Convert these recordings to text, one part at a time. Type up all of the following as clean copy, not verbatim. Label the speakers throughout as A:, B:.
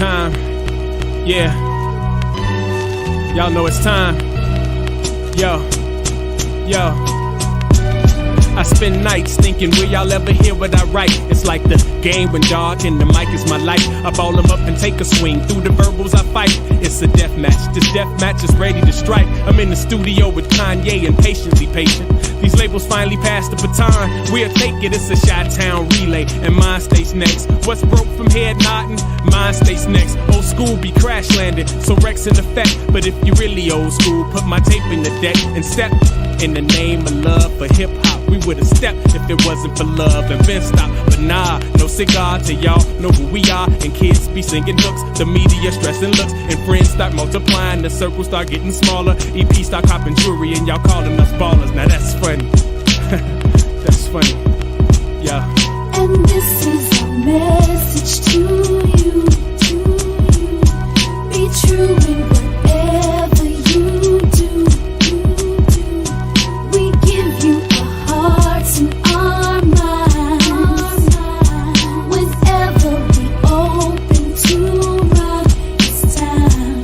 A: time. Yeah. Y'all know it's time. Yo. I spend nights thinking, will y'all ever hear what I write? It's like the game when dark and the mic is my light. I ball them up and take a swing. Through the verbals I fight. It's a death match. This death match is ready to strike. I'm in the studio with Kanye and patiently patient. These labels finally passed the baton. We'll take it, it's a Chi-Town relay. And mine stays next. What's broke from head nodding? Mine stays next. Old school be crash landing, so Rex in effect. But if you really old school, put my tape in the deck and step. In the name of love for hip-hop, we would've stepped if it wasn't for love and been stopped. But nah, no cigar till y'all know who we are. And kids be singing hooks, the media stressing looks. And friends start multiplying, the circles start getting smaller. EP start copping jewelry and y'all calling us ballers. Now that's funny. That's funny. Yeah.
B: And this is our message to you. Be true in whatever you do. We give you our hearts and our minds. Whenever we open to rock, it's time.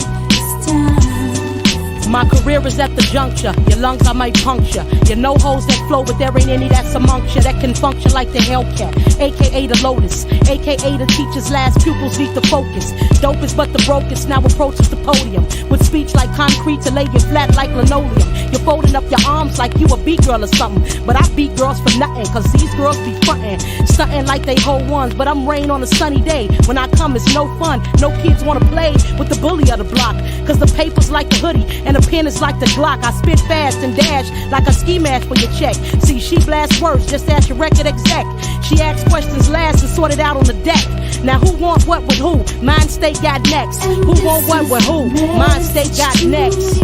C: My career is at the juncture. Your lungs I might puncture. You know hoes that flow, but there ain't any that's amongst you that can function like the Hellcat, aka the Lotus, aka the teacher's last pupils need to focus. Dopest but the brokest now approaches the podium with speech like concrete to lay you flat like linoleum. You're folding up your arms like you a beat girl or something, but I beat girls for nothing, cause these girls be frontin', stuntin' like they whole ones. But I'm rain on a sunny day. When I come it's no fun. No kids wanna play with the bully of the block, cause the paper's like the hoodie and the pen is like the Glock. I spit fast and dash like a ski mask for your check. See, she blasts words, just ask your record exec. She asks questions last and sort it out on the deck. Now who want what with who? Mind State got next.
B: And
C: who want what with who? Mind State got next.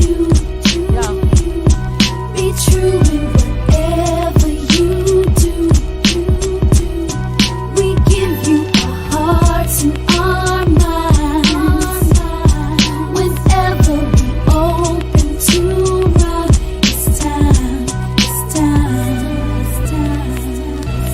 C: Yeah.
B: Be true in whatever you do. We give you our hearts and our minds. Whenever we open to rock, it's time. It's time. It's time. It's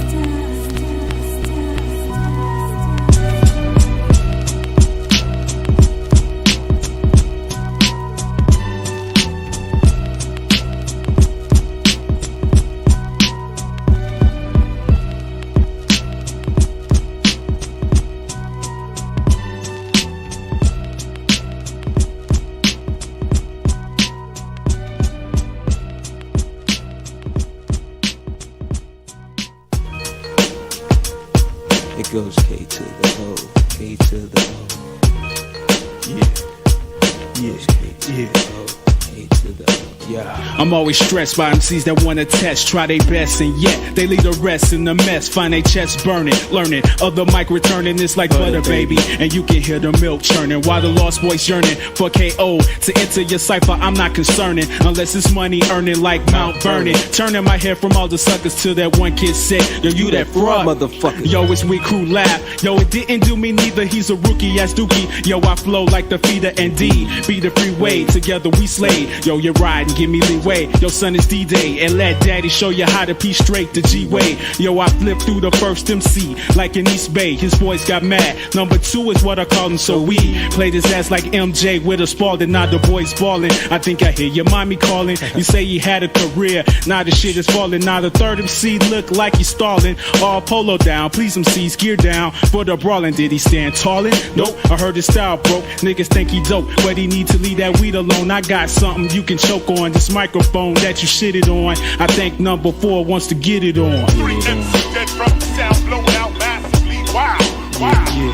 D: It goes K to the O, K to the O. Yeah. K to the O, K to the O. Yeah.
E: I'm always stressed by MCs that wanna test, try their best, and yet they leave the rest in the mess. Find their chests burning, learning of the mic returning. It's like butter, baby, and you can hear the milk churning. While the lost boys yearning for KO to enter your cipher, I'm not concerning unless it's money earning like Mount Vernon. Turning my head from all the suckers to that one kid sick. Yo, you that fraud,
D: motherfucker.
E: Yo, it's we crew laugh. Yo, it didn't do me neither. He's a rookie as Dookie. Yo, I flow like the feeder and D. Be the freeway, together we slay. Yo, you're riding, give me leeway. Yo, son, it's D-Day, and let daddy show you how to pee straight the G-Way. Yo, I flipped through the first MC like in East Bay. His boys got mad. Number 2 is what I call him, so we played his ass like MJ with a Spalding. Now the boys ballin'. I think I hear your mommy calling. You say he had a career, now the shit is falling. Now the third MC look like he's stalling. All polo down, please MCs gear down for the brawling. Did he stand tallin'? Nope, I heard his style broke. Niggas think he dope, but he need to leave that weed alone. I got something you can choke on, this microphone that you shitted on. I think number 4 wants to get it on.
F: 3 MCs dead from the sound blowing out massively. Wow.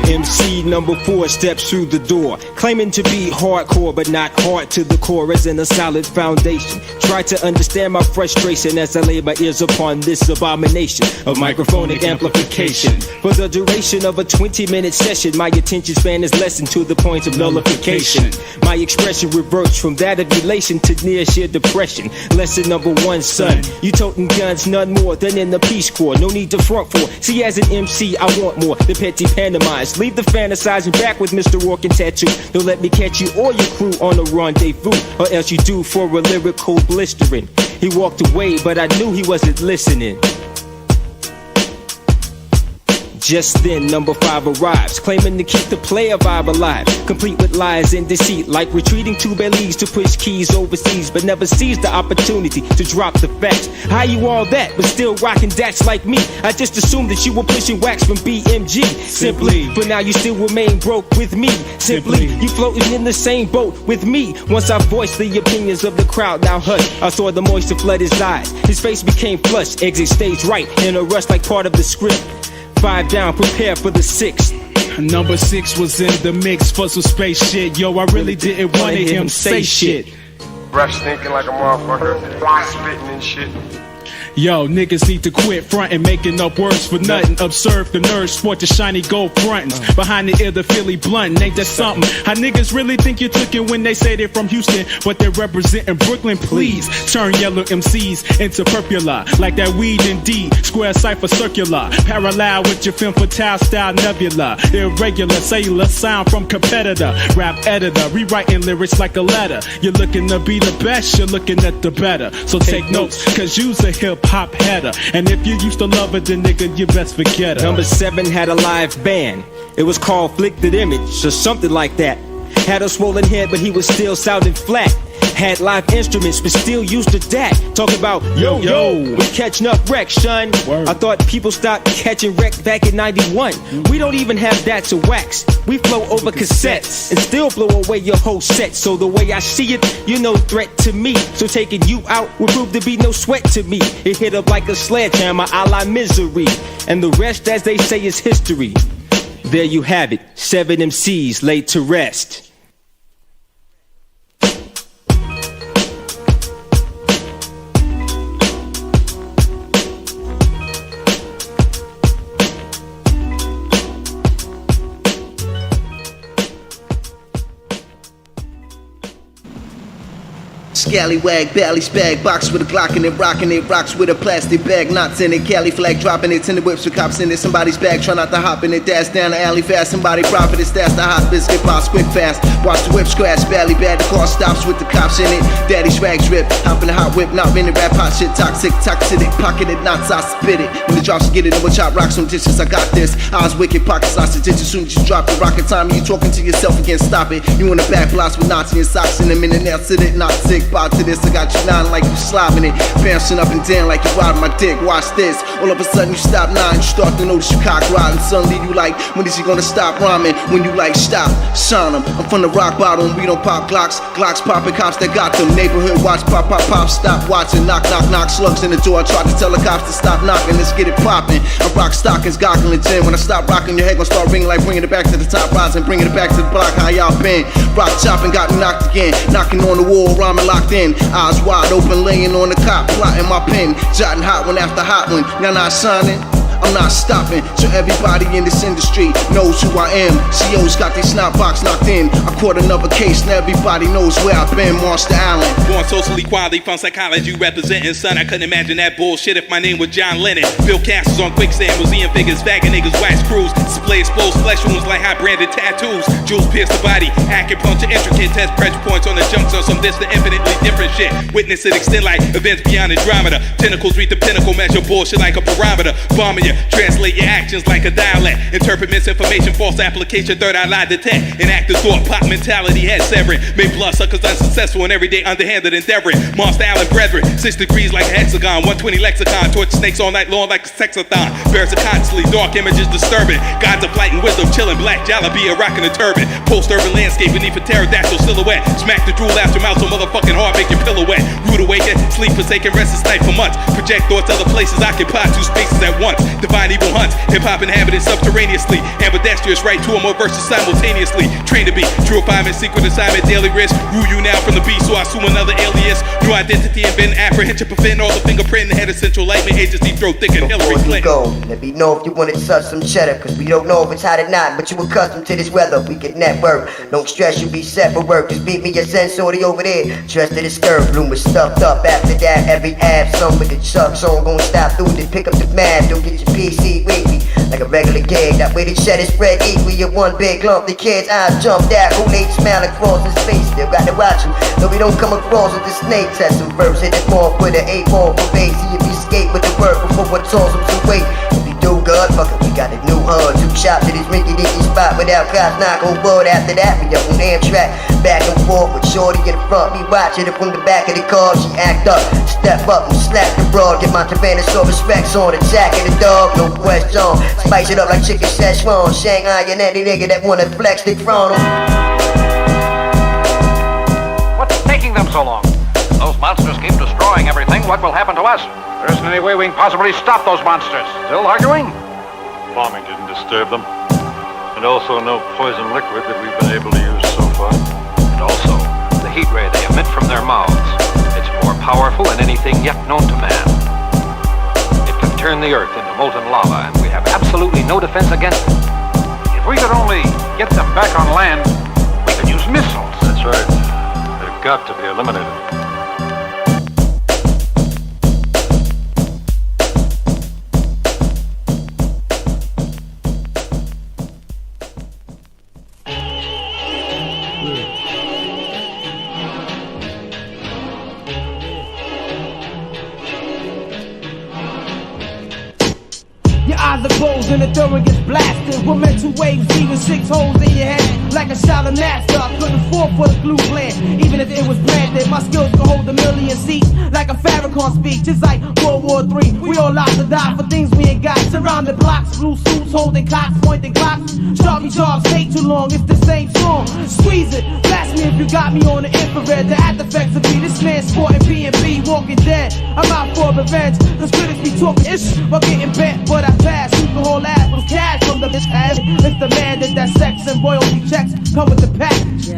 D: MC number 4 steps through the door, claiming to be hardcore, but not hard to the core, as in a solid foundation. Try to understand my frustration as I lay my ears upon this abomination of microphonic amplification. For the duration of a 20-minute session, my attention span is lessened to the point of nullification. My expression reverts from that of elation to near sheer depression. Lesson number 1, son, you toting guns none more than in the Peace Corps. No need to front for. See, as an MC, I want more. The petty pantomimes. Leave the fantasizing back with Mr. Rourke and Tattoo. Don't let me catch you or your crew on a rendezvous, or else you do for a lyrical blistering. He walked away, but I knew he wasn't listening. Just then, number 5 arrives, claiming to keep the player vibe alive, complete with lies and deceit, like retreating to Belize to push keys overseas, but never sees the opportunity to drop the facts. How you all that, but still rocking dats like me? I just assumed that you were pushing wax from BMG. Simply, but now you still remain broke with me. Simply, you floating in the same boat with me. Once I voiced the opinions of the crowd, now hush. I saw the moisture flood his eyes. His face became flushed. Exit stage right in a rush like part of the script. 5 down, prepare for the 6th.
E: Number 6 was in the mix for some space shit. Yo, I really didn't want to hear him say shit.
G: Brush thinking like a motherfucker, spitting and shit.
E: Yo, niggas need to quit frontin', making up words for nothing. Observe the nerds, sport the shiny gold frontin'. Behind the ear, the Philly blunt, ain't that something? How niggas really think you took it when they say they're from Houston, but they're representing Brooklyn? Please turn yellow MCs into purpula, like that weed indeed. Square cipher circular, parallel with your film fatale style nebula. Irregular cellular sound from competitor, rap editor, rewriting lyrics like a letter. You're looking to be the best, you're looking at the better. So take notes, cause you's a hip-hop header, and if you used to love it, then nigga, you best forget her.
D: Number 7 had a live band. It was called Flicked Image or something like that. Had a swollen head, but he was still sounding flat. Had live instruments, but still used the DAT. Talking about, yo, we catching up wreck, son.
E: Word.
D: I thought people stopped catching wreck back in 91. We don't even have that to wax. We flow over cassettes and still blow away your whole set. So the way I see it, you're no threat to me. So taking you out will prove to be no sweat to me. It hit up like a sledgehammer a la Misery. And the rest, as they say, is history. There you have it, 7 MCs laid to rest.
H: Scallywag, bally spag, box with a Glock in it, rocking it, rocks with a plastic bag, knots in it, Cali flag dropping it, tinted whips with cops in it, somebody's bag, try not to hop in it, dash down the alley fast, somebody profit it, stash the hot biscuit box quick fast, watch the whip scratch, bally bad, the car stops with the cops in it, daddy swag drip, hop in the hot whip, not in it, rap hot shit, toxic, pocket it, knots, I spit it, when the drops get it, over chop rocks on dishes, I got this, eyes wicked, pocket sausage, as soon as you drop it, rocket time, you talking to yourself again, stop it, you in the back blocks with knots in your socks, in a minute, now sit it, not sick, to this, I got you nodding like you slobbing it, bouncing up and down like you riding my dick. Watch this. All of a sudden you stop nodding, you start to notice you cock riding. Suddenly you like, when is he gonna stop rhyming? When you like, stop, shine him. I'm from the rock bottom, we don't pop Glocks. Glocks popping cops that got them. Neighborhood watch, pop, stop watching. Knock, slugs in the door. I try to tell the cops to stop knocking. Let's get it popping. I rock stockings, goggling gin. When I stop rocking, your head gonna start ringing like bringing it back to the top, rising, bringing it back to the block. How y'all been? Rock chopping, got me knocked again. Knocking on the wall, rhyming locked in. Eyes wide open, laying on the cop, plotting my pen, jotting hot one after hot one. Y'all not shining? I'm not stopping, so everybody in this industry knows who I am. CO's got these snot box knocked in. I caught another case, now everybody knows where I've been. Monster Allen.
I: Born socially quality from psychology representing, son. I couldn't imagine that bullshit if my name was John Lennon. Bill Castles on quicksand, museum figures, bagging niggas, wax crews. Display exposed flesh wounds like high branded tattoos. Jewels pierce the body, acupuncture intricate. Test pressure points on the junks on some distant, infinitely different shit. Witness it extend like events beyond Andromeda. Tentacles reach the pinnacle, measure bullshit like a barometer. Bombing you, translate your actions like a dialect. Interpret misinformation, false application, third eye lie detect. Enact the thought, pop mentality, head severing. Make bloodsuckers unsuccessful in everyday underhanded endeavoring. Monster Allen brethren, 6 degrees like a hexagon, 120 lexicon, torch snakes all night long like a sexathon. Bears are constantly, dark images disturbing. Gods of flight and wisdom chilling, black jalabia rocking a turban. Post-urban landscape beneath a pterodactyl silhouette. Smack the drool after mouth so motherfucking hard, make your pillow wet. Rude awaken, sleep forsaken, rest is night for months. Project thoughts other places, occupy 2 spaces at once. Divine evil hunts, hip-hop inhabited subterraneously. Ambidextrous, write 2 or more verses simultaneously. Trained to be true assignment, secret assignment, daily risk. Rule you now from the beast, so I assume another alias. New identity and been apprehension, prevent all the fingerprint and head of central lightning agency, throw thick and Hillary Clinton.
J: Go, let me know if you wanna touch some cheddar, cause we don't know if it's hot or not, but you accustomed to this weather, we can network. Don't stress, you be set for work, just beat me your sensory over there. Dressed to the skirt, bloom was stuffed up. After that, every ab song with the chuck song gon' stop through to pick up the math. Don't get your PC weekly like a regular gig. That way the shed is spread equally in one big lump. The kid's eyes jumped out, who they smile across his face. Still got to watch him, though we don't come across with the snake test him first. Hit it off with an 8 ball for base. See if he skate with the word before what toss him to wait. If you do good, fuck it, we got the new horn, 2 shots to this Ricky Dicky spot without cops knock on board. After that, we up on Amtrak, back and forth with Shorty in the front, me watching her from the back of the car. She act up, step up and slap the broad, get my Tyrannosaurus respects on, attacking the dog, no question. Spice it up like chicken Szechuan, Shanghai and any nigga that wanna flex their frontal.
K: What's taking them so long? Those monsters keep destroying everything. What will happen to us? There isn't any way we can possibly stop those monsters. Still arguing?
L: Bombing didn't disturb them. And also no poison liquid that we've been able to use so far.
K: And also, the heat ray they emit from their mouths. It's more powerful than anything yet known to man. It can turn the earth into molten lava, and we have absolutely no defense against it.
L: If we could only get them back on land, we could use missiles. That's right. They've got to be eliminated.
M: And the throwing gets blasted with mental waves, even 6 holes in your head. Like a shot of master, I couldn't fall for the glue plan. Even if it was planted, my skills could hold 1,000,000 seats. Like a Farrakhan speech, it's like World War III. We all out to die for things we ain't got. Surrounded blocks, blue suits, holding cocks, pointing clocks. Sharpie jobs take too long, it's the same song. Squeeze it, blast me if you got me on the infrared. The after effects of me, this man sporting B&B, walking dead. I'm out for revenge, cause critics be talking ish while getting bent, but I pass. You can hold ass with cash from the bitch ass. It's the man that sex and royalty checks come with the package.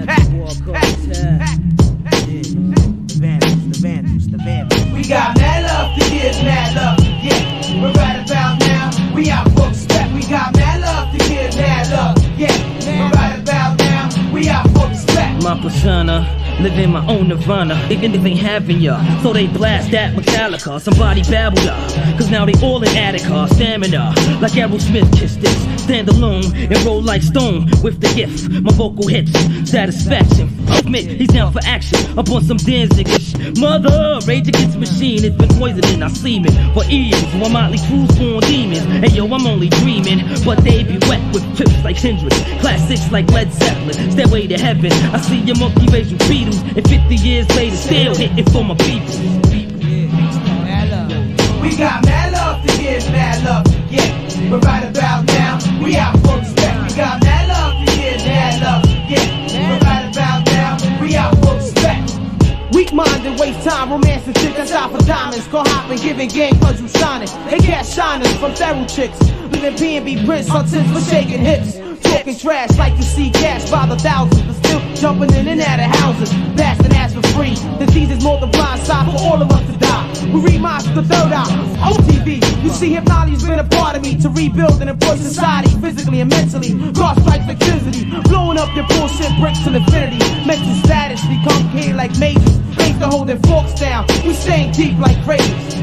M: We got mad love to give, mad love to get. We're right about now, we out for respect. We got mad love to give, mad love to get. We're right about now, we out for respect.
N: My persona, living my own nirvana. Even if they ain't having ya, so they blast that Metallica. Somebody babble ya, cause now they all in Attica. Stamina, like Aerosmith kissed this. Stand alone and roll like stone with the gift. My vocal hits, satisfaction. Admit he's down for action, up on some Danzig-ish. Mother, Rage Against the Machine, it's been poisoning our semen for eons. While Motley Crue's born demons. Hey yo, I'm only dreaming, but they be wet with trips like Hendrix. Classics like Led Zeppelin, Stairway to Heaven. I see your monkey race with Beatles, and 50 years later still hitting for my people.
M: We got mad love to give, mad love to get. But right about now, we out for respect. We got mad love to give, mad love to get. But right about now, we out for respect. Weak-minded, waste time, romance and shit that's out for diamonds. Go hopping, giving game cause you shining. They catch shiners from feral chicks. Living P&B Prince on tips for shaking hips. Talking trash like you see cash by the thousands, but still jumping in and out of houses. Passing ass for free. Diseases multiplying, sign for all of us to die. We remaster the third album, OTV. You see, hypnotity's been a part of me to rebuild and improve society, physically and mentally. God strikes electricity, blowing up your bullshit bricks to infinity. Mental status become king like majors. Ain't the holding forks down. We staying deep like craters.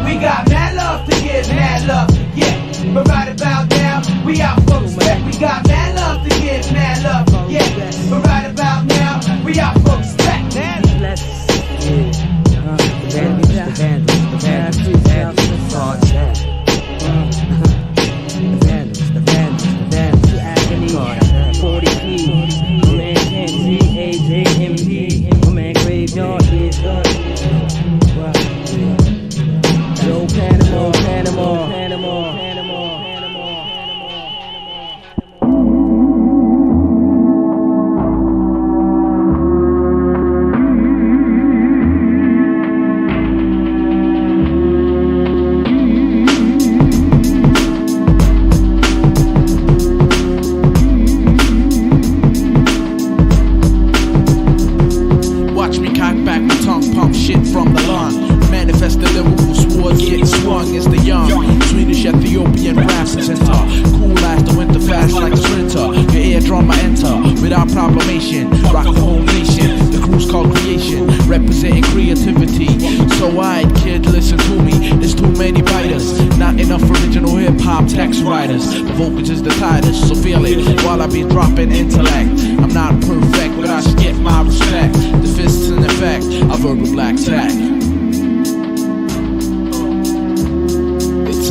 M: We got mad love to give, mad love to get. But right about now, we out for respect. We got mad love to give, mad love to get. But right about now, we out for respect.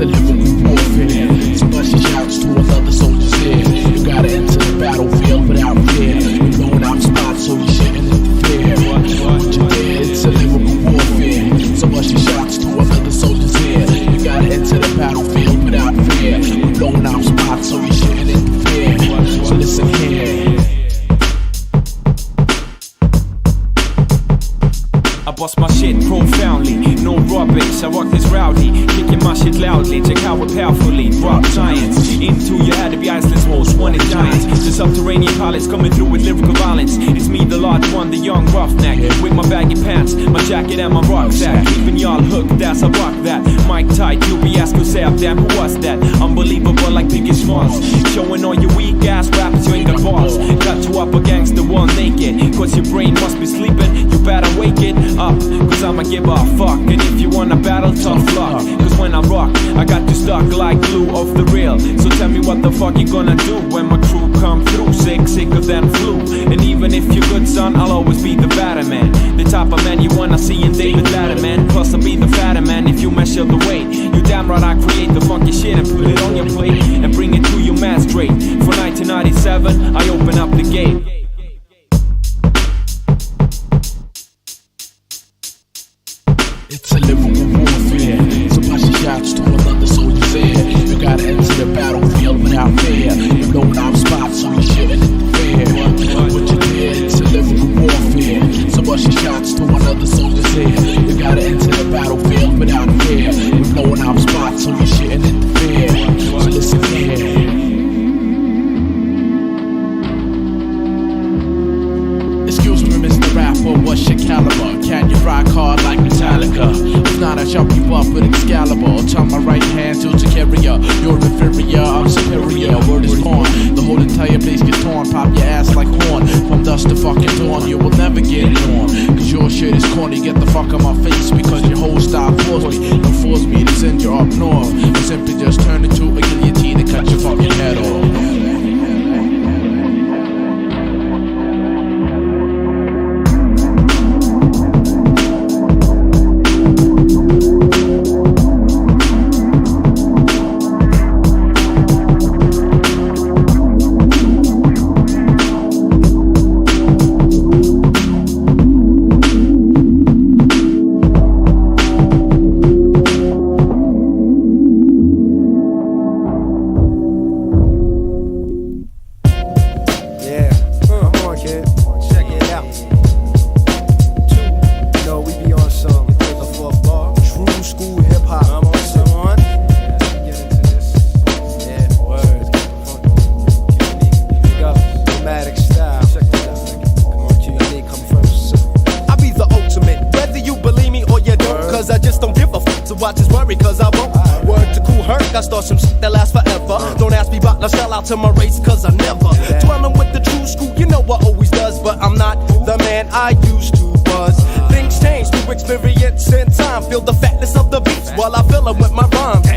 O: a living warfare. So much shouts to all other soldiers here. You gotta enter the battlefield without fear. We're blowing out spots so you shouldn't interfere. What you did, it's a living warfare. So much shouts to all other soldiers here. You gotta enter the battlefield without fear. We're blowing out spots so you shouldn't interfere. So listen here.
A: I bust my shit profoundly, no rubbish. I rock this rowdy, kicking my shit loudly. Check how it powerfully drop science into your head to be Iceland's most wanted giants. The subterranean pilots coming through with lyrical violence. It's me, the large one, the young roughneck, with my baggy pants, my jacket and my rucksack, keeping y'all hooked as I rock that. Mic tight, UBS could say, damn, who was that? Unbelievable like Biggie Smalls, showing all your weak ass rappers you ain't got balls. Got you up against the wall naked, cause your brain must be sleeping. You better wake it up, cause I'ma give a fuck. And if you wanna battle, tough luck, cause when I rock, I got you stuck like glue off the rail. So tell me what the fuck you gonna do when my crew come through, sicker than flu. And even if you're good, son, I'll always be the better man, the type of man you wanna see in David Letterman. Plus I'll be the fatter man if you measure the weight. You damn right I create the funky shit and put it on your plate and bring it to your man straight. For 1997, I open up the gate.
O: It's a living warfare. So much shouts to all other soldiers here. You gotta enter the battlefield without fear. You're blowing out spots so you shouldn't interfere. What you did, it's a living warfare. So much shouts to all other soldiers here. You gotta enter the battlefield without fear. You're blowing out spots so you shouldn't interfere. So listen here. Excuse me, Mr. Rapper, what's your caliber? Can you rock hard like Metallica? If not, I chop you up with Excalibur. Turn my right hand to a carrier. You're inferior, I'm superior. Word is born, the whole entire place gets torn. Pop your ass like horn. From dusk to fucking dawn, you will never get it on. Cause your shit is corny, get the fuck out my face. Because your whole style forced me. Don't force me to send you up north. I simply just turn it to a guillotine and cut your fucking head off.
P: To my race, cause I never dwellin' with the true school, you know what always does, but I'm not the man I used to was. Things change through experience and time. Feel the fatness of the beats while I fill 'em with my rhymes.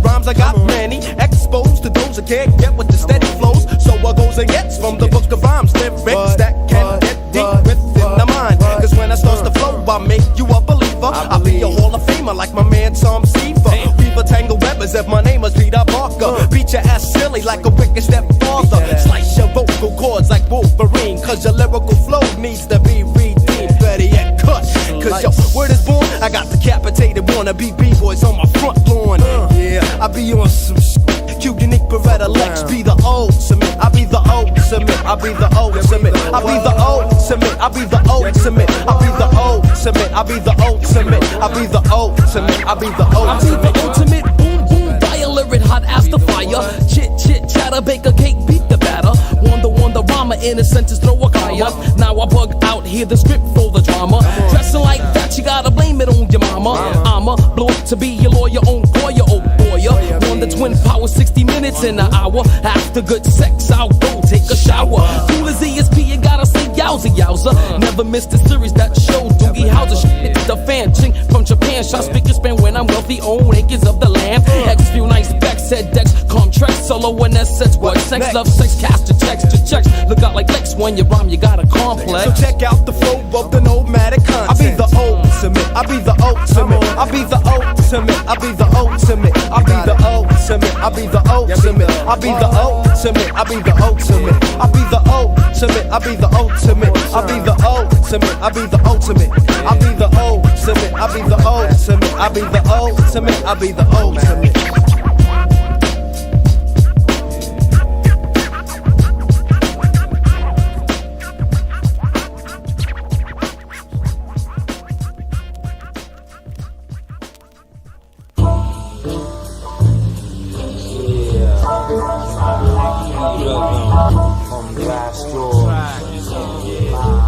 P: Rhymes, I got many. Exposed to those that can't get with the steady flows. So I goes and gets from the book of rhymes, lyrics that can get deep within the mind. Cause when I starts to flow, I make you a believer. I'll be a Hall of Famer like my man Tom Seaver. Weaver Tangle Webbers if my name was Peter Parker. Beat your ass silly like a wicked stepfather. Slice your vocal cords like Wolverine. Cause your lyrical flow needs to be redeemed. Better yet, cut. Cause your word is born. I got decapitated wannabe B-boys on my front lawn. Yeah, I be on some shit. Q Unique Beretta Lex be the ultimate. I be the ultimate. I be the ultimate. I be the ultimate. I be the ultimate. I be the ultimate. I be the ultimate. I be the ultimate. I be the ultimate. I be the ultimate. Boom boom, violent, hot as the fire. Chit chit chatter, bake a cake, beat the batter. Wonder rhymer, in a sentence, throw a comma. Now I bug out, hear the script for the drama. Dressing like that, you gotta blame it on your mama. I'ma blow up to be your lawyer, own Goya, oh boya. On the twin power, 60 minutes in an hour. After good sex, I'll go take a shower. Cool as ESP, you gotta say yowza yowza. Never missed the series that showed Doogie Howser shit. The fan ching from Japan, shot speak and span when I'm wealthy, own acres of the land. X few nice Bex, said Dex, contracts, solo and assets, what sex, love, sex, cast your checks to checks. Look out like Lex when you rhyme, you got a complex. So check out the flow of the nomadic content. I be the ultimate. I be the ultimate. I be the ultimate. I be the ultimate. I be the ultimate. I be the ultimate. I be the ultimate. I be the ultimate. I be the ultimate. I be the ultimate. I be the ultimate. I be the ultimate. I be the ultimate. I be the ultimate. I be the ultimate. I be the ultimate.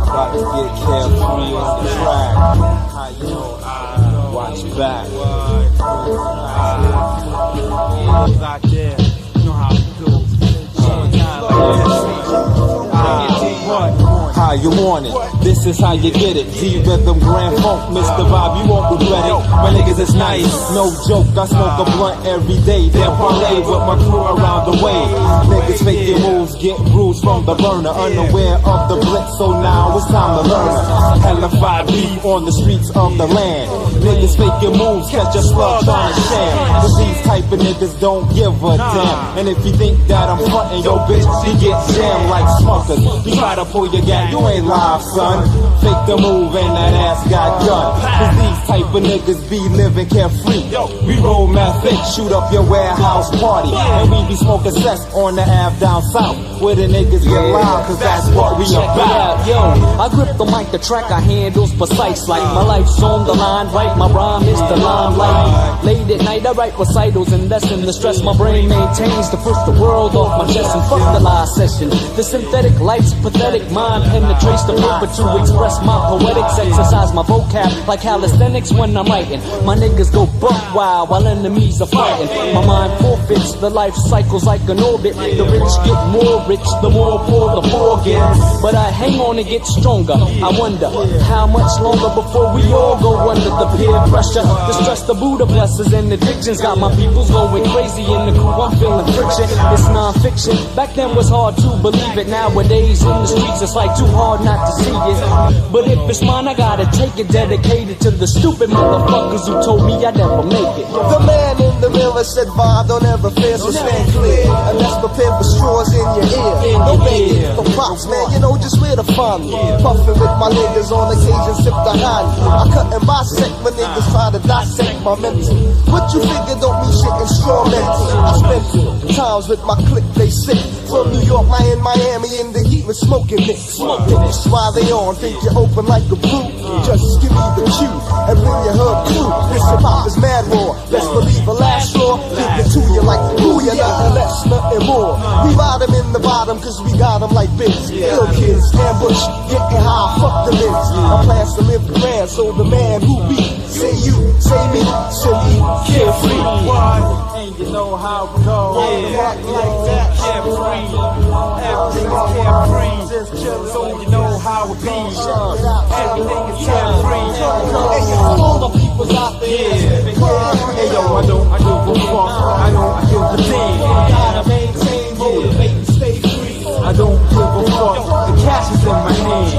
Q: About to get carefree on the track. How you know? Watch back. Out there, you know how it goes. How you want it? This is how you get it. D-Rhythm, Grand Funk, Mr. Vibe, you won't regret it. My niggas is nice, no joke. I smoke a blunt every day. Then parlay with my crew around the way. Niggas fake your moves, get bruised from the burner. Unaware of the blitz, so now it's time to learn. Hellified beat on the streets of the land. Niggas fake your moves, catch a slug trying to sham. Cause these type of niggas don't give a damn. And if you think that I'm frontin', yo bitch, you get jammed like Smuckers. You try to pull your gat, you ain't live, son. Fake the move and that ass got done. Cause these type of niggas be living carefree. We roll method, shoot up your warehouse party. And we be smoking cess on the Ave down south. Where the niggas get loud, cause that's what we about.
R: Yo, I grip the mic, the track I handle's precise. Like my life's on the line, right? My rhyme is the limelight. Late at night I write recitals and lessen the stress my brain maintains to push the world off my chest and fuck the live session. The synthetic life's pathetic mind penetrates the paper to express my poetics. Exercise my vocab like calisthenics when I'm writing. My niggas go buck wild while enemies are fighting. My mind forfeits, the life cycles like an orbit. The rich get more rich, the more poor the poor get. But I hang on and get stronger. I wonder how much longer before we all go under the peer pressure. The stress, the Buddha blessings and addictions got my peoples going crazy in the crew. I'm feeling friction. It's non-fiction. Back then was hard to believe it. Nowadays in the streets it's like too hard not to see it. But if it's mine, I gotta take it. Dedicated to the stupid motherfuckers who told me I'd never make it.
P: The man in the mirror said, "Vibe, don't ever fear, so stand clear. And let's prepare for straws in your ear. No begging for props, man, you know just where to find me. Puffin' with my niggas on occasion, sip the honey. I cut and bisect when niggas try to dissect my mental. What you figure don't mean shit instruments. I spent times with my clique, they sick. From New York, Miami, in the heat with smoking nicks. That's why they on, think you're open like a brew. Just give me the cue, and when you heard clue, this hip-hop is mad raw. Let's believe a last straw, give it to you like who you nothing less, nothing more. We ride them in the bottom, cause we got them like bits. Ill kids, ambush, getting high, fuck the lids. I'm plans to live grand, so the man who we say you, say me, say me, carefree.
Q: And you know how it goes.
P: Rock like that,
Q: carefree. Everything's carefree. Just chill, so you know how it be. Everything is carefree.
P: Hey yo, all the people's out there.
Q: Hey yo, I don't give a fuck. I don't give a damn.
P: Gotta maintain, motivate, and stay free.
Q: I don't give a fuck. The cash is in my hand.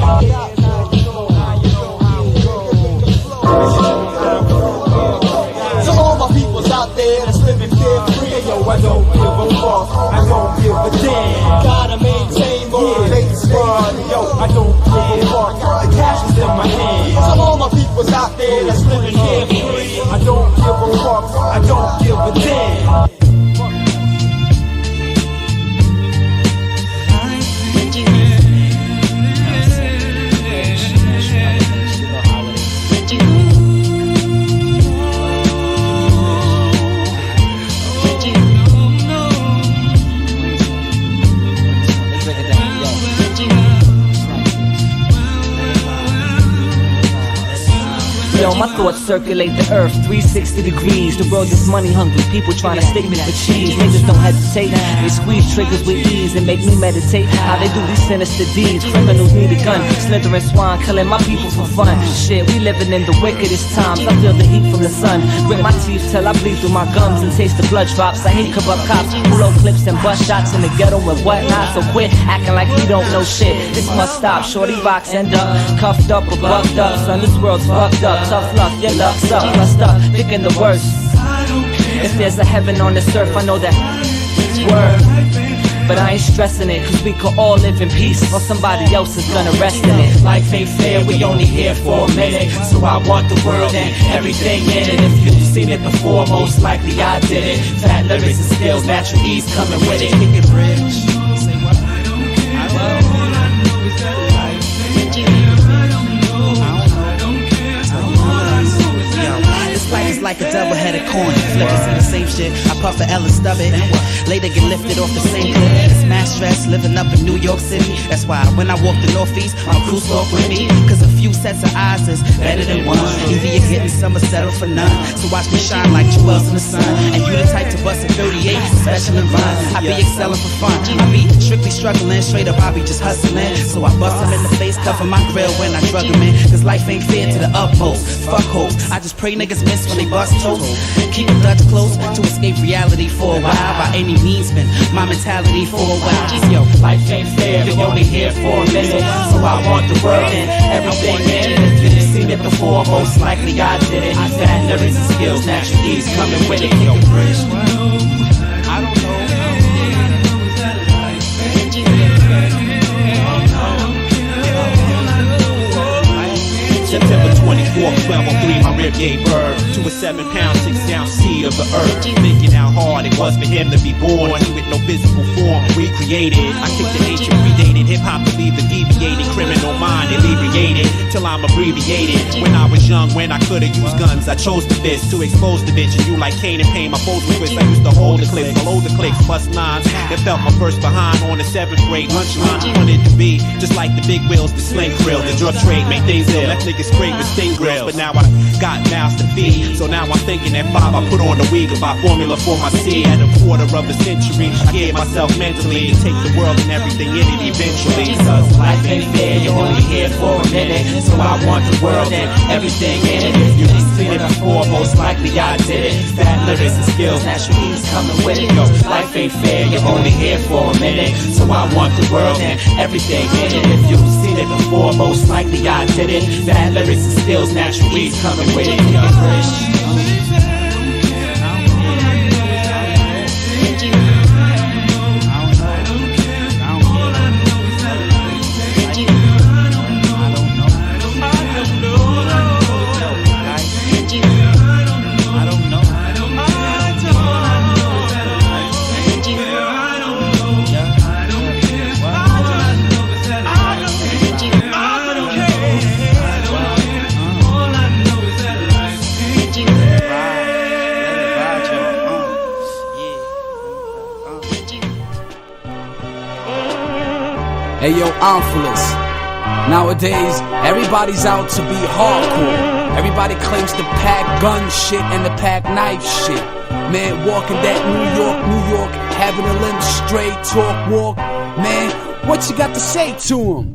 P: So all my people's out there that's living carefree.
Q: Hey yo, I don't give a fuck. I don't give a damn.
P: Gotta maintain, motivate, and stay free.
Q: Yo, I don't give a fuck. The cash is in my hand.
P: So all my people's out there that's living carefree.
Q: I don't give a fuck. I don't give a damn.
R: Yo, my thoughts circulate the earth 360 degrees. The world is money hungry, people trying to stick me for cheese. Niggas don't hesitate, they squeeze triggers with ease and make me meditate how they do these sinister deeds. Criminals need a gun, slithering swine, killing my people for fun. Shit, we living in the wickedest times. I feel the heat from the sun, grit my teeth till I bleed through my gums and taste the blood drops. I hate corrupt cops, pull out clips and bust shots in the ghetto and whatnot. So quit acting like we don't know shit. This must stop. Shorty rocks end up cuffed up or bucked up. Son, this world's fucked up. tough luck, your luck's up. I stop thinking the worst. If there's a heaven on this earth, I know that word. But I ain't stressing it, cause we could all live in peace, or somebody else is gonna rest in it. Life ain't fair, we only here for a minute, so I want the world and everything in it. If you've seen it before, most likely I did it. Fat lyrics and skills, natural ease coming with it. Kick it rich.
S: Life is like a double-headed coin. Flip it to the same shit. I puff a L and stub it. Later get lifted off the same clip. It's mass stress living up in New York City. That's why when I walk the Northeast, my crew walk with me. Cause a few sets of eyes is better than one. Either you're getting some or settle for none. So watch me shine like jewels in the sun. And you the type to bust a 38, special and run. I be excelling for fun. I be strictly struggling, straight up I be just hustling. So I bust him in the face, cover my grill when I drug him in. Cause life ain't fair to the utmost. Fuck hope. I just pray niggas miss when they bust toast. Keep the Dutch close to escape reality for a while. By any means, been my mentality for a while. Yo, life ain't fair, you're only here for a minute. So I want the world and everything in it. If you've seen it before, most likely I did it. I found lyrics and skills, natural ease coming with it. Yo, I don't know.
A: September 24th, 1203, my rib gave birth to a 7-pound, 6-ounce seed of the earth. Thinking how hard it was for him to be born with no physical form recreated. I kicked the ancient predated hip-hop to leave the deviated criminal mind inebriated till I'm abbreviated. When I was young, when I could've used guns, I chose the fist to expose the bitch. And you like Kane and Pain, my foes were twist. I used to hold the clips, follow the clicks, bust lines, and felt my first behind on the 7th grade lunch line. I wanted to be just like the big wheels, the sling grill, the drug trade made things ill. Left niggas straight with sting grills, but now I got mouths to feed. So now I'm thinking at 5 I put on the wig of my formula for my seed. At a quarter of a century, I gave myself mentally to take the world and everything in it eventually. Cause life ain't fair, you're only here for a minute. So I want the world and everything in it. If you've seen it before, most likely I did it. Fat lyrics and skills, natural ease coming with it. Yo, life ain't fair, you're only here for a minute. So I want the world and everything in it. If you've seen it before, most likely I did it. Fat lyrics and skills, natural ease coming with it.
T: Hey yo, Amphilis. Nowadays, everybody's out to be hardcore. Everybody claims to pack gun shit and to pack knife shit. Man, walking that New York, having a limp straight talk walk. Man, what you got to say to him?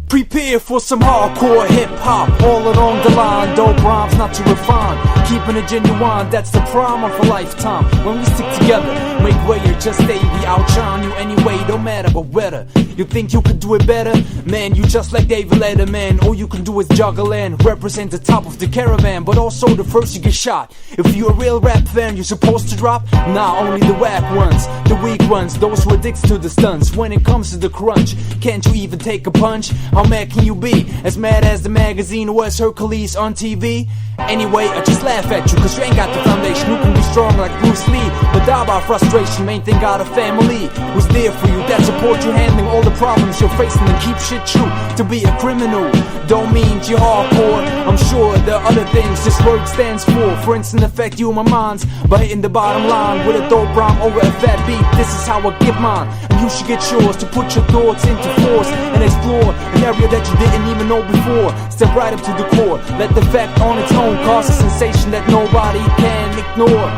T: Prepare for some hardcore hip-hop all along the line. Dope rhymes not to refine, keeping it genuine, that's the prime of a lifetime. When we stick together, make way or just stay, we outshine you anyway, don't matter what weather. You think you could do it better? Man, you just like David Letterman. All you can do is juggle and represent the top of the caravan, but also the first you get shot. If you're a real rap fan, you're supposed to drop? Nah, only the whack ones, the weak ones, those who addicts to the stunts. When it comes to the crunch, can't you even take a punch? How mad can you be? As mad as the magazine was Hercules on TV? Anyway, I just laugh at you, cause you ain't got the foundation. Who can be strong like Bruce Lee, but die by frustration? Main thing, got a family who's there for you, that support you, handling all the problems you're facing, and keep shit true. To be a criminal don't mean you're hardcore. I'm sure there are other things this word stands for. For instance, affect you and my minds by hitting the bottom line with a dope rhyme over a fat beat. This is how I get mine, and you should get yours. To put your thoughts into force and explore an area that you didn't even know before. Step right up to the core, let the fact on its own cause a sensation that nobody can ignore.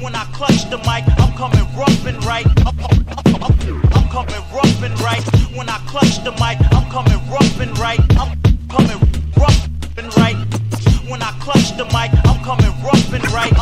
U: When I clutch the mic, I'm coming rough and right. I'm coming rough and right. When I clutch the mic, I'm coming rough and right. I'm coming rough and right. When I clutch the mic, I'm coming rough and right.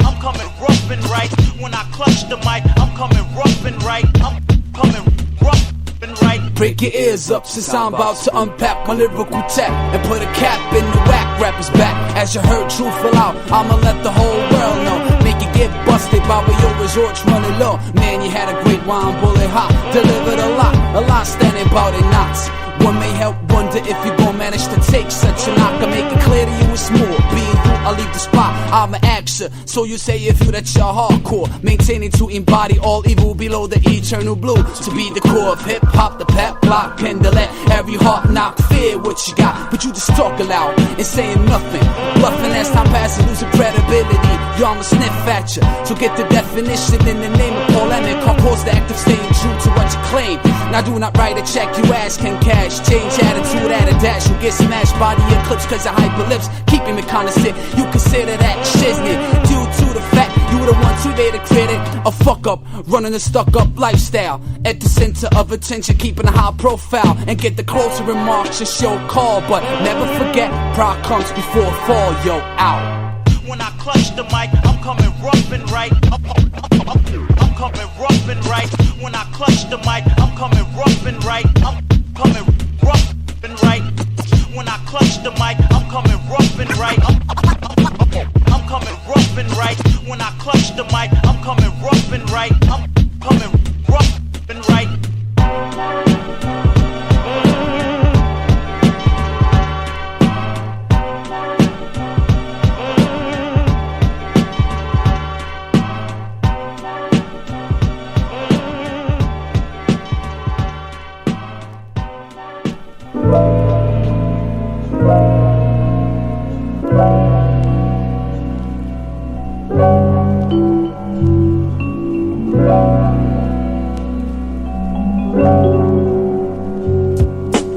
U: I'm coming rough and right. When I clutch the mic, I'm coming rough and right. I'm coming rough and right.
T: Break your ears up, since I'm about to unpack my lyrical tech and put a cap in the whack rappers back. As you heard truthful out, I'ma let the whole world know. Make it get busted by your resorts running low. Man, you had a great wine, bullet hot, delivered a lot standing about in knots. One may help wonder if you gon' manage to take such a knock. I make it clear to you it's more. Being you, I leave the spot, I'm an actor. So you say if you that you're hardcore, maintaining to embody all evil below the eternal blue. To be the core of hip hop, the pep block, pen to let every heart knock fear what you got. But you just talk aloud and saying nothing, bluffing as time passes, losing credibility. Yo, I'm a sniff at you, so get the definition in the name of polemic. Cause the act of staying true to what you claim. Now do not write a check, you ass can cash. Change attitude at a dash, you get smashed by the eclipse cause your hyper lips keeping me kinda sick. You consider that shiznit due to the fact you the ones who made a critic. A fuck up, running a stuck up lifestyle. At the center of attention, keeping a high profile. And get the closer remarks, just show call. But never forget, pride comes before a fall, yo, out.
U: When I clutch the mic, I'm coming rough and right. I'm coming rough and right. When I clutch the mic, I'm coming rough and right. I'm coming rough and right. When I clutch the mic, I'm coming rough and right. I'm coming rough and right. When I clutch the mic, I'm coming rough and right. I'm coming rough and right.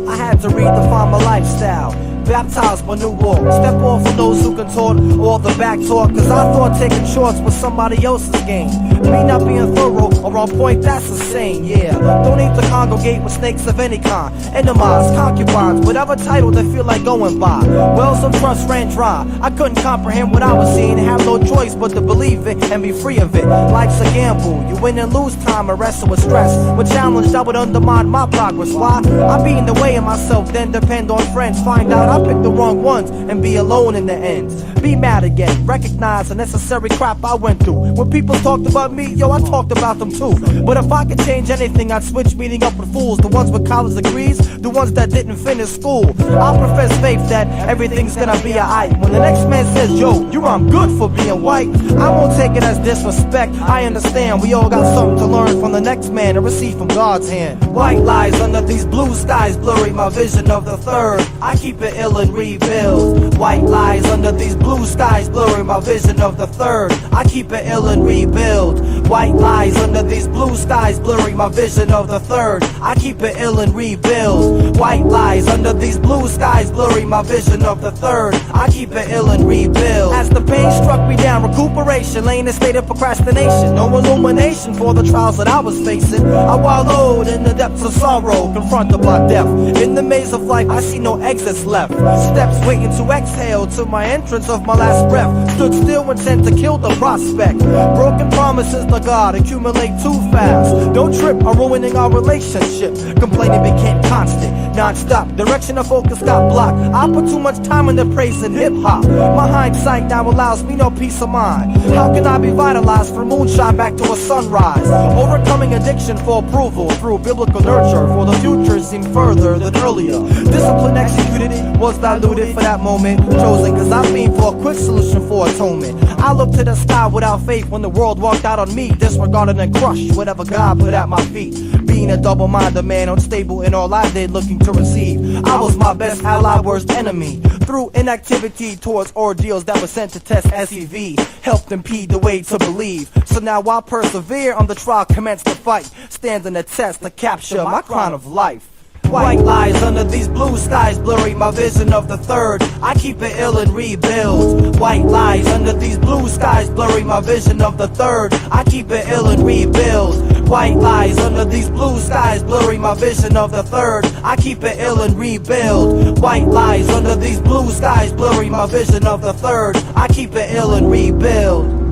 C: I had to redefine my lifestyle, baptize my new walk, step off for those who can talk all the back talk. Cause I thought taking shorts was somebody else's game. Me not being thorough or on point, that's insane, yeah. Don't need to congregate with snakes of any kind. Enemies, concubines, whatever title they feel like going by. Wells of trust ran dry. I couldn't comprehend what I was seeing, have no choice but to believe it and be free of it. Life's a gamble, you win and lose time and wrestle with stress. With challenge that would undermine my progress. Why? I be in the way of myself, then depend on friends. Find out I picked the wrong ones and be alone in the end. Be mad again, recognize the necessary crap I went through. When people talked about me, yo, I talked about them too. But if I could change anything, I'd switch meeting up with fools. The ones with college degrees, the ones that didn't finish school. I profess faith that everything's gonna be alright. When the next man says, yo, you're on good for being white, I won't take it as disrespect. I understand, we all got something to learn from the next man and receive from God's hand. White lies under these blue skies, blurry my vision of the third. I keep it ill and rebuild. White lies under these blue skies, blurry my vision of the third. I keep it ill and rebuild. White lies under these blue skies, blurring my vision of the third. I keep it ill and rebuild. White lies under these blue skies, blurring my vision of the third. I keep it ill and rebuild. As the pain struck me down, recuperation lay in a state of procrastination. No illumination for the trials that I was facing. I wallowed in the depths of sorrow, confronted by death. In the maze of life, I see no exits left. Steps waiting to exhale to my entrance of my last breath. Stood still intent to kill the prospect. Broken promises to God accumulate too fast. Don't trip on ruining our relationship. Complaining became constant, non-stop. Direction of focus got blocked. I put too much time into praising hip-hop. My hindsight now allows me no peace of mind. How can I be vitalized from moonshine back to a sunrise? Overcoming addiction for approval through biblical nurture. For the future seemed further than earlier. Discipline executed was diluted for that moment. Chosen cause I mean for a quick solution for atonement. I looked to the sky without faith when the world walked out on me. Disregarded and crushed whatever God put at my feet. Being a double-minded man, unstable in all I did, looking to receive. I was my best ally, worst enemy. Through inactivity towards ordeals that were sent to test SEV, helped impede the way to believe. So now I persevere on the trial, commence the fight, standing the test to capture my crown of life. White lies under these blue skies, blurring my vision of the third. I keep it ill and rebuild. White lies under these blue skies, blurring my vision of the third. I keep it ill and rebuild. White lies under these blue skies, blurring my vision of the third. I keep it ill and rebuild. White lies under these blue skies, blurring my vision of the third. I keep it ill and rebuild.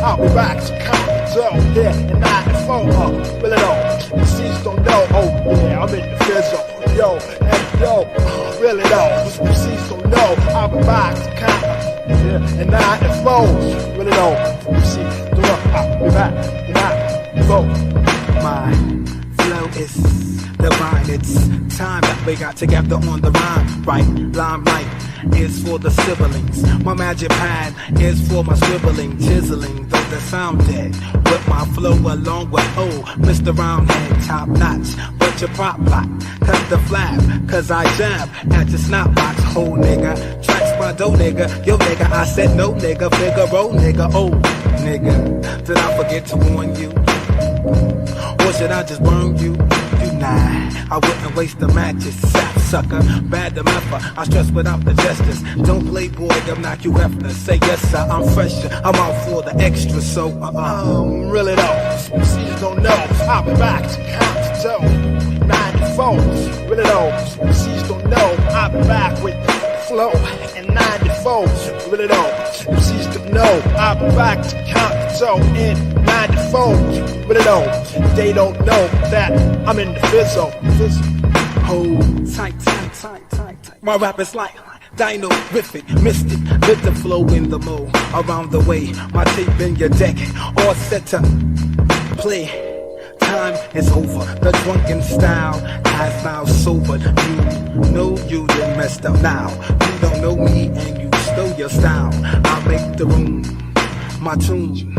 B: I'll be back to count the dough. Yeah, and 94, really don't. MCs don't know. Oh yeah, I'm in the fizzle. Yo, and yo, really don't. MCs don't know. I'll be back to count. Yeah, and 94, really don't. MCs don't know. I'll be back to 94.
V: My flow is divine. It's time that we got together on the rhyme. Right, limelight is for the siblings. My magic pad is for my scribbling, chiseling, though they sound dead. With my flow along with Mr. Roundhead, top notch. But your prop block, cut the flap, cause I jab at your snot box, whole nigga. Tracks by dough nigga, yo nigga, I said no nigga, Figaro nigga, oh nigga. Did I forget to warn you? Or should I just burn you? Nah, I wouldn't waste the matches, sap sucker. Bad the method, I stress without the gestures. Don't play boy, I'm not you Hefner. Say yes sir, I'm fresher, I'm out for the extra. So
B: really though, MCs don't know. I'll be back to count the dough. 94, really though, MCs don't know. I'll be back with the flow. And 94, really though, MCs don't know. I'll be back to count the dough. In 94, really though, they don't know that I'm in the fizzle.
V: Hold tight. My rap is like dino-rific, mystic, with the flow in the mode. Around the way, my tape in your deck, all set to play. Time is over, the drunken style has now sobered. You know you done messed up now. You don't know me and you stole your style. I make the room my tune.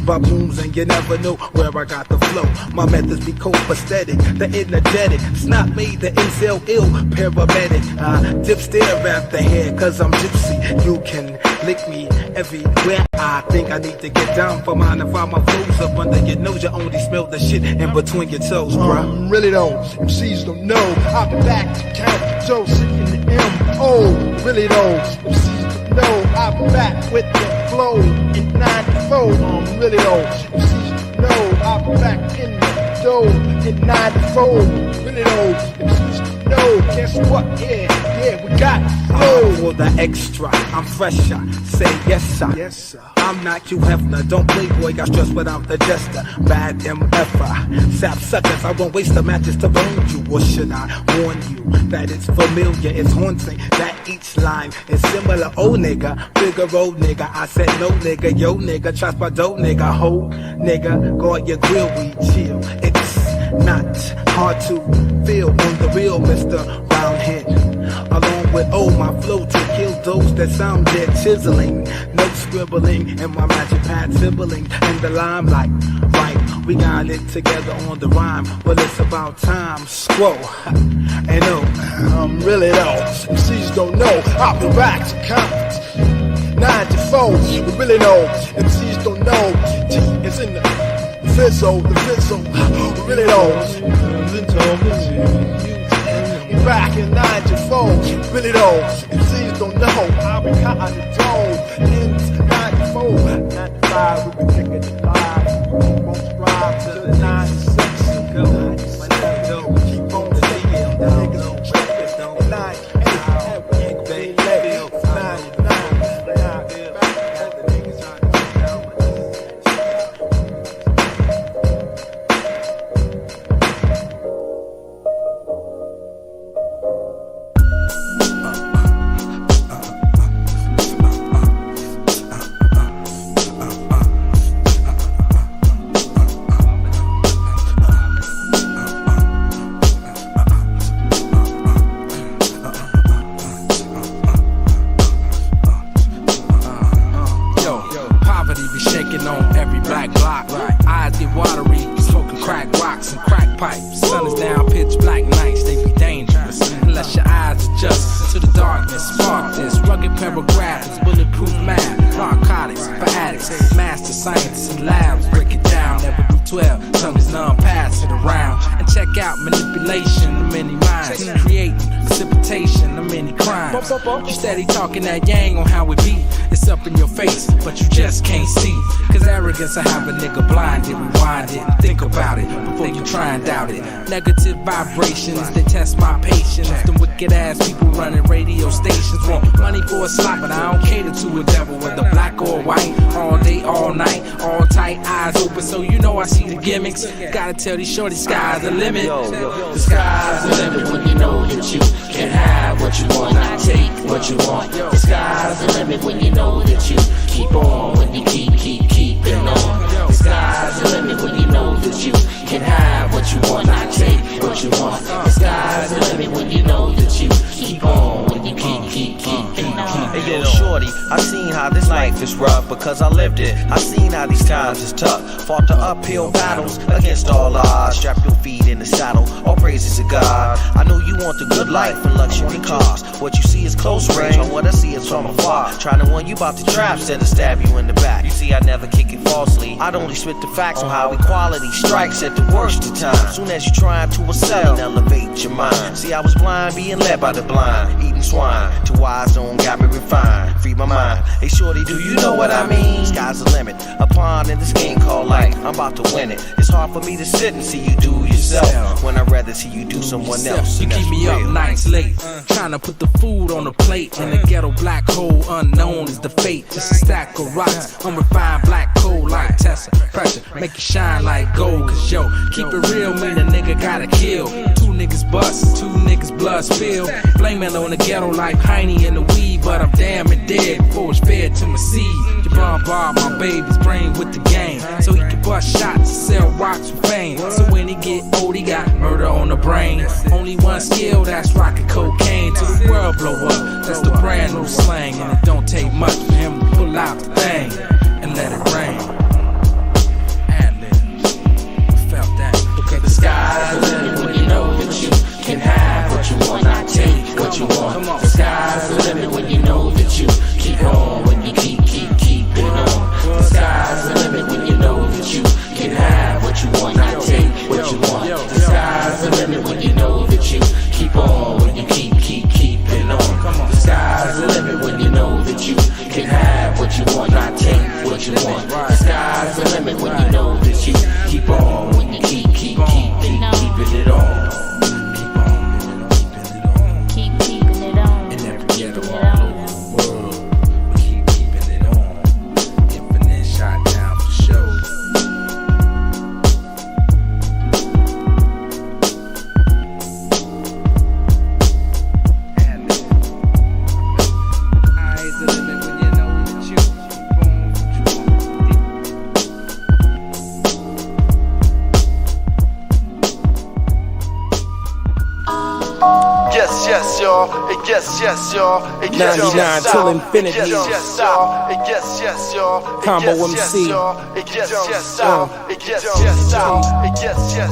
V: Booms and you never know where I got the flow. My methods be copacetic, the energetic. It's not made the incel ill paramedic. Dip stare at the head cause I'm gypsy. You can lick me everywhere. I think I need to get down for mine and find my flows up under your nose. You only smell the shit in between your toes, bruh.
B: Really though, MCs don't know. I'll be back to count the dough, sitting in the M.O. Really though, MCs don't know. I'll be back with the flow in 94. Really though, MCs don't know. I'll be back in the dough in 94. Really though, MCs don't know. Guess what? Yeah, we got flow.
V: For the extra, I'm fresher. Say yes sir.
B: Yes sir.
V: I'm not you Hefner, don't play boy, got stressed without the jester. Bad MFer, sap suckers, I won't waste the matches to burn you. Or should I warn you that it's familiar, it's haunting, that each line is similar. Oh nigga, Figaro nigga, I said no nigga, yo nigga, trust my dough nigga, ho nigga, guard your grill, we chill. It's not hard to feel on the real Mr. Roundhead. Along with my flow to kill those that sound dead, chiseling, no scribbling, and my magic pad sibling in the limelight. Right, we got it together on the rhyme. Well, it's about time. Scroll, and
B: I'm really though. MCs don't know. I'll be back to count 94. We really know. MCs don't know. G is in the fizzle, the fizzle. We really know. Back in 94, really though, MCs don't know. I'll be counting the dough in 94, 95, we be taking the live. Won't strive to the 96, go. We keep on singing, the niggas be trapping, 98, we ain't gonna let it,
V: 12, tongues numb, pass it around. And check out manipulation of many minds, creating precipitation of many crimes. You steady talking that yang on how it be. It's up in your face, but you just can't see. Cause arrogance will have a nigga blinded. Rewind it and think about it before you try and doubt it. Negative vibrations, they test my patience. Them wicked ass people running radio stations want money for a slot, but I don't cater to a devil, whether black or white. All day
F: day, all night, all tight, eyes open, so you know I see the gimmicks. Gotta tell these shorty, sky's the limit. The sky's the limit when you know that you can have what you want, not take what you want. The sky's the limit when you know that you keep on, when you keeping on. The sky's the limit when you know that you can have what you want, not take what you want. The sky's the limit when you know that you keep on, when you keeping on.
G: Hey yo, shorty, I seen how this life is rough because I lived it. I seen how these times is tough. Fought the uphill battles against all odds. Strap your feet in the saddle, all praises to God. I know you want the good life and luxury cars. What you see is close range, on what I see is from afar. Trying to warn you about the trap instead of stab you in the back. You see, I never kick it falsely. I'd only spit the facts on how equality strikes at the worst of times. Soon as you trying to excel and elevate your mind. See, I was blind, being led by the blind, eating swine. To wise zone got me refined, free my mind. Hey shorty, do you know what I mean? Sky's the limit, a pond in this game called life. I'm about to win it. It's hard for me to sit and see you do yourself when I'd rather see you do someone else.
F: You keep me up nights late, trying to put the food on the plate. In the ghetto black hole, unknown is the fate. Just a stack of rocks, unrefined black coal like Tesla. Pressure, make it shine like gold. Cause yo, keep it real, mean a nigga gotta kill. Two niggas bust, two niggas blood spill. Blame it on the ghetto like Heine in the weed. But I'm damn and dead before it's fed to my seed. Jabron Bob, my baby's brain with the game, so he can bust shots and sell rocks for fame. So when he get old, he got murder on the brain. Only one skill, that's rockin' cocaine till the world blow up. That's the brand new slang, and it don't take much for him to pull out the thing and let it rain. Ad-lib, felt that. Okay, the sky's the limit when you know that you can have what you want, not take what you want. The sky's the limit when you know that you keep on, when you keeping on. The sky's the limit when you know that you can have what you want, not take what you want. The sky's the limit when you know that you keep on, when you keeping on. The sky's the limit when you know that you can have what you want, not take what you want. The sky's the limit when you know that you keep on, when you keeping it on.
B: Yes, y'all. Yes, y'all.
W: 99 till infinity.
B: Yes, y'all. Yes, y'all.
W: Combo MC.
B: Yes, y'all. Yes, y'all. Yes, y'all. Yes,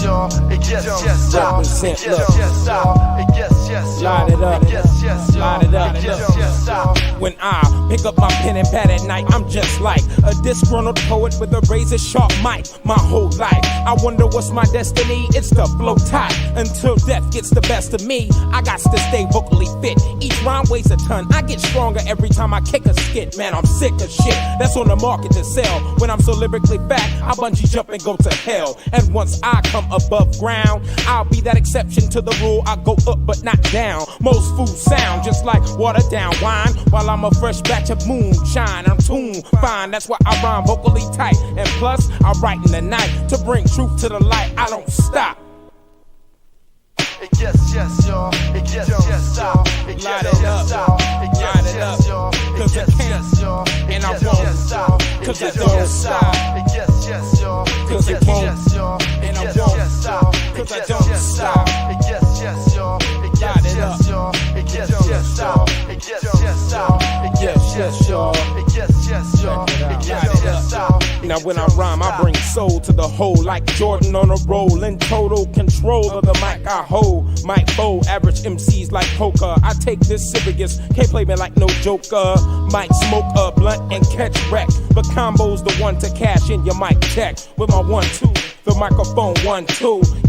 B: y'all. Yes, y'all.
W: Represent love.
B: Light it up.
W: Light it up. When I pick up my pen and pad at night, I'm just like a disgruntled poet with a razor sharp mic. My whole life, I wonder what's my destiny. It's to flow tight until death gets the best of me. I got to stay vocally fit. Each rhyme weighs a ton. I get stronger every time I kick a skit. Man, I'm sick of shit that's on the market to sell. When I'm so lyrically fat, I bungee jump and go to hell. And once I come above ground, I'll be that exception to the rule. I go up but not down. Most foods sound just like watered down wine, while I'm a fresh batch of moonshine. I'm tuned fine, that's why I rhyme vocally tight. And plus, I write in the night to bring truth to the light. I don't stop.
B: Yes, y'all. Yes, y'all.
W: Light it up. Light it up. Cause I can't, and I won't. Cause I don't stop.
B: Yes, y'all.
W: Cause it won't, and I won't. Cause I don't stop.
B: Yes, y'all.
W: Light it up.
B: Yes, y'all.
W: Now when I rhyme, I bring soul to the whole, like Jordan on a roll. In total control of the mic I hold. Mic bowl, average MCs like poker. I take this serious, can't play me like no joker. Might smoke a blunt and catch wreck, but Combo's the one to cash in your mic check. With my 1-2, the microphone 1-2.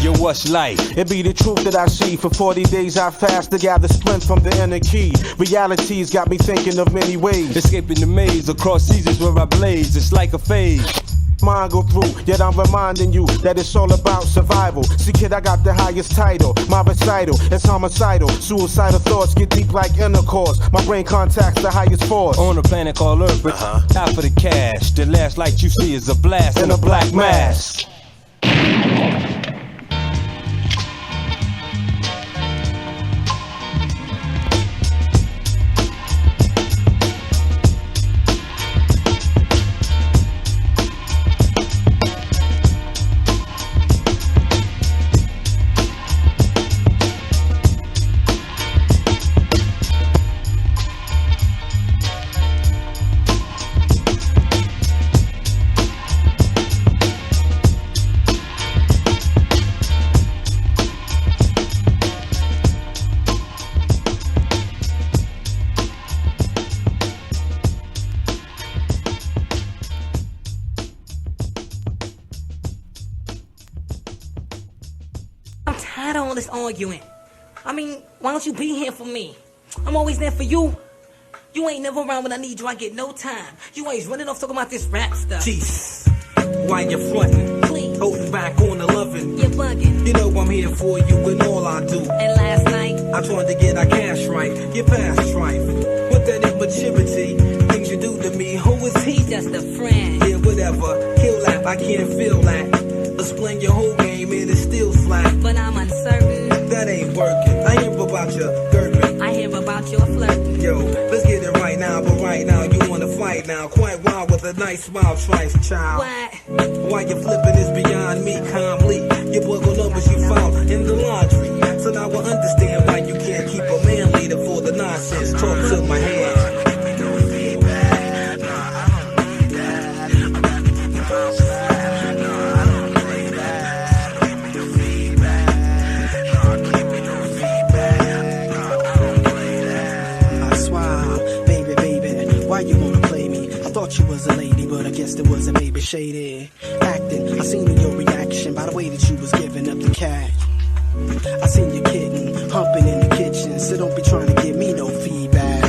E: Yo, what's life?
Q: It be the truth that I see. For 40 days I fast to gather strength from the inner key. Reality's got me thinking of many ways.
E: Escaping the maze across seasons where I blaze. It's like a phase.
Q: Mind go through, yet I'm reminding you that it's all about survival. See kid, I got the highest title. My recital is homicidal. Suicidal thoughts get deep like intercourse. My brain contacts the highest force.
E: On a planet called Earth, but half of the cash. The last light you see is a blast in a black mask.
H: Arguing. I mean, why don't you be here for me? I'm always there for you. You ain't never around when I need you. I get no time. You always running off talking about this rap stuff.
P: Jeez, why you frontin'?
H: Please.
P: Holding back on the loving.
H: You're bugging.
P: You know I'm here for you in all I do.
H: And last night,
P: I tried to get our cash right. Get past strife. With that immaturity, things you do to me. Who is he?
H: Just a friend.
P: Yeah, whatever. Kill that. I can't feel that. Explain your whole game and it's still flat.
H: But I'm uncertain.
P: That ain't working. I hear about your gurping.
H: I hear about your flirting.
P: Yo, let's get it right now, but right now you wanna fight now. Quite wild with a nice smile, trice child.
H: What?
P: Why you flipping is beyond me, calmly. Your bugle numbers you found in the laundry. So now I understand why you can't keep a man leader for the nonsense. Talk to my hand.
I: You was a lady, but I guess there was a maybe shady acting. I seen in your reaction by the way that you was giving up the cash. I seen you kidding, humping in the kitchen, so don't be trying to give me no feedback.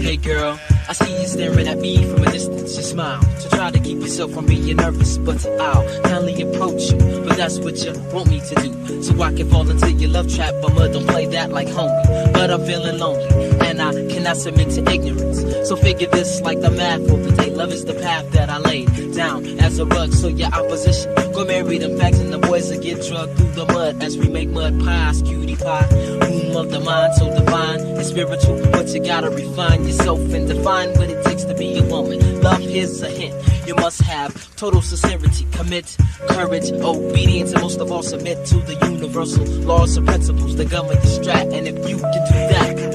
J: Hey girl, I see you staring at me from a distance. You smile to try to keep yourself from being nervous, but I'll kindly approach you. But that's what you want me to do, so I can fall into your love trap. But mud don't play that like homie. But I'm feeling lonely, and I cannot submit to ignorance. So figure this like the math for the day. Love is the path that I laid down as a rug, so your opposition go marry them facts, and the boys will get drugged through the mud as we make mud pies, cutie pie. Womb of the mind, so divine and spiritual, but you gotta refine yourself and define what it takes to be a woman. Love, here's a hint. You must have total sincerity, commit, courage, obedience, and most of all submit to the universal laws and principles that govern your strat. And if you can do that,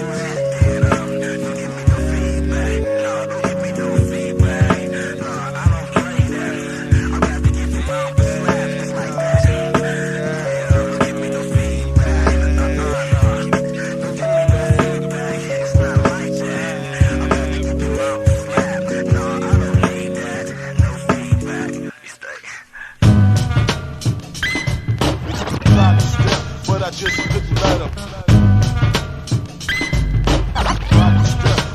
B: I just couldn't let him.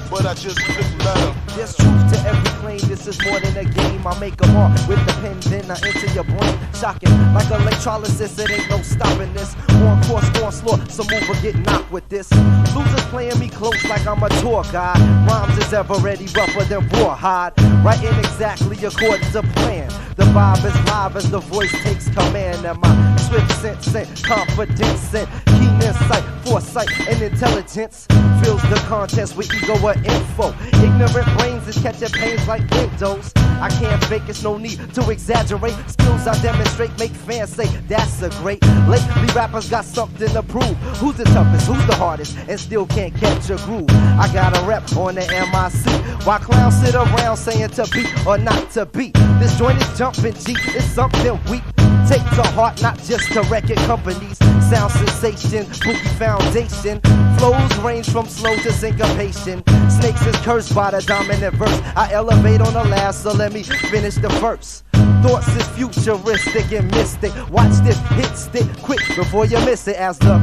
B: But I just couldn't let him.
C: There's truth to every claim, this is more than a game. I make a mark with the pen, then I enter your brain. Shocking, like electrolysis, it ain't no stopping this. On course, onslaught, some move or get knocked with this. Losers playing me close like I'm a tour guide. Rhymes is ever ready, rougher than rawhide. Writing exactly according to plan. The vibe is live as the voice takes command. And my swift sense and confidence and keen insight, foresight and intelligence fills the contest with ego or info. Ignorant brains is catching pains like windows. I can't fake, it's no need to exaggerate. Skills I demonstrate make fans say that's a great. Lately rappers got something to prove. Who's the toughest, who's the hardest, and still can't catch a groove. I got a rep on the MIC, while clowns sit around saying to be or not to be. This joint is jumping G, it's something weak. take to heart, not just to record companies. Sound sensation, boogie foundation. Flows range from slow to syncopation. Snakes is cursed by the dominant verse. I elevate on the last, so let me finish the verse. Thoughts is futuristic and mystic. Watch this hit stick quick before you miss it. As the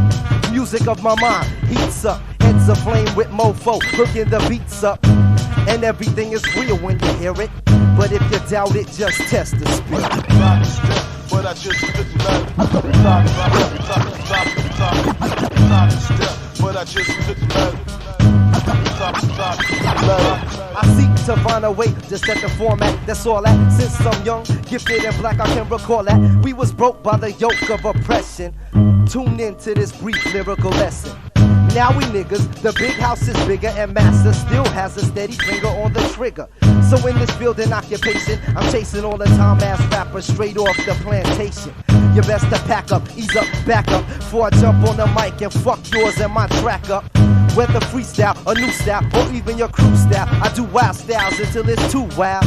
C: music of my mind heats up, heads aflame with mofo, hooking the beats up. And everything is real when you hear it. But if you doubt it, just test the spirit.
B: But I just couldn't let it. But I just couldn't let it.
C: I seek to find a way to set the format. That's all that. Since I'm young, gifted and black, I can recall that we was broke by the yoke of oppression. Tune into this brief lyrical lesson. Now we niggas, the big house is bigger and master still has a steady finger on the trigger. So in this building occupation, I'm chasing all the time-ass rappers straight off the plantation. You best to pack up, ease up, back up, before I jump on the mic and fuck yours and my track up. Whether freestyle, a new style, or even your crew style, I do wild styles until it's too wild.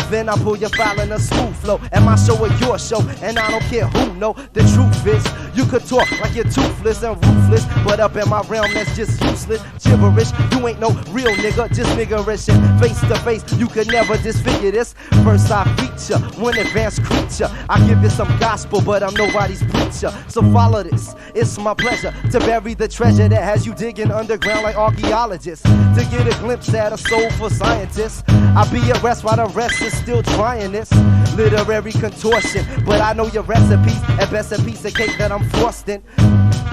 C: Then I pull your file in a smooth flow, and my show is your show, and I don't care who know. The truth is, you could talk like you're toothless and ruthless, but up in my realm that's just useless, gibberish. You ain't no real nigga, just niggerish. And face to face, you could never disfigure this. First I feature, one advanced creature. I give you some gospel, but I'm nobody's preacher. So follow this, it's my pleasure to bury the treasure that has you digging underground like archaeologists. To get a glimpse at a soulful scientist, I be at rest while the rest is still trying this literary contortion. But I know your recipes, at best a piece of cake that I'm frosting.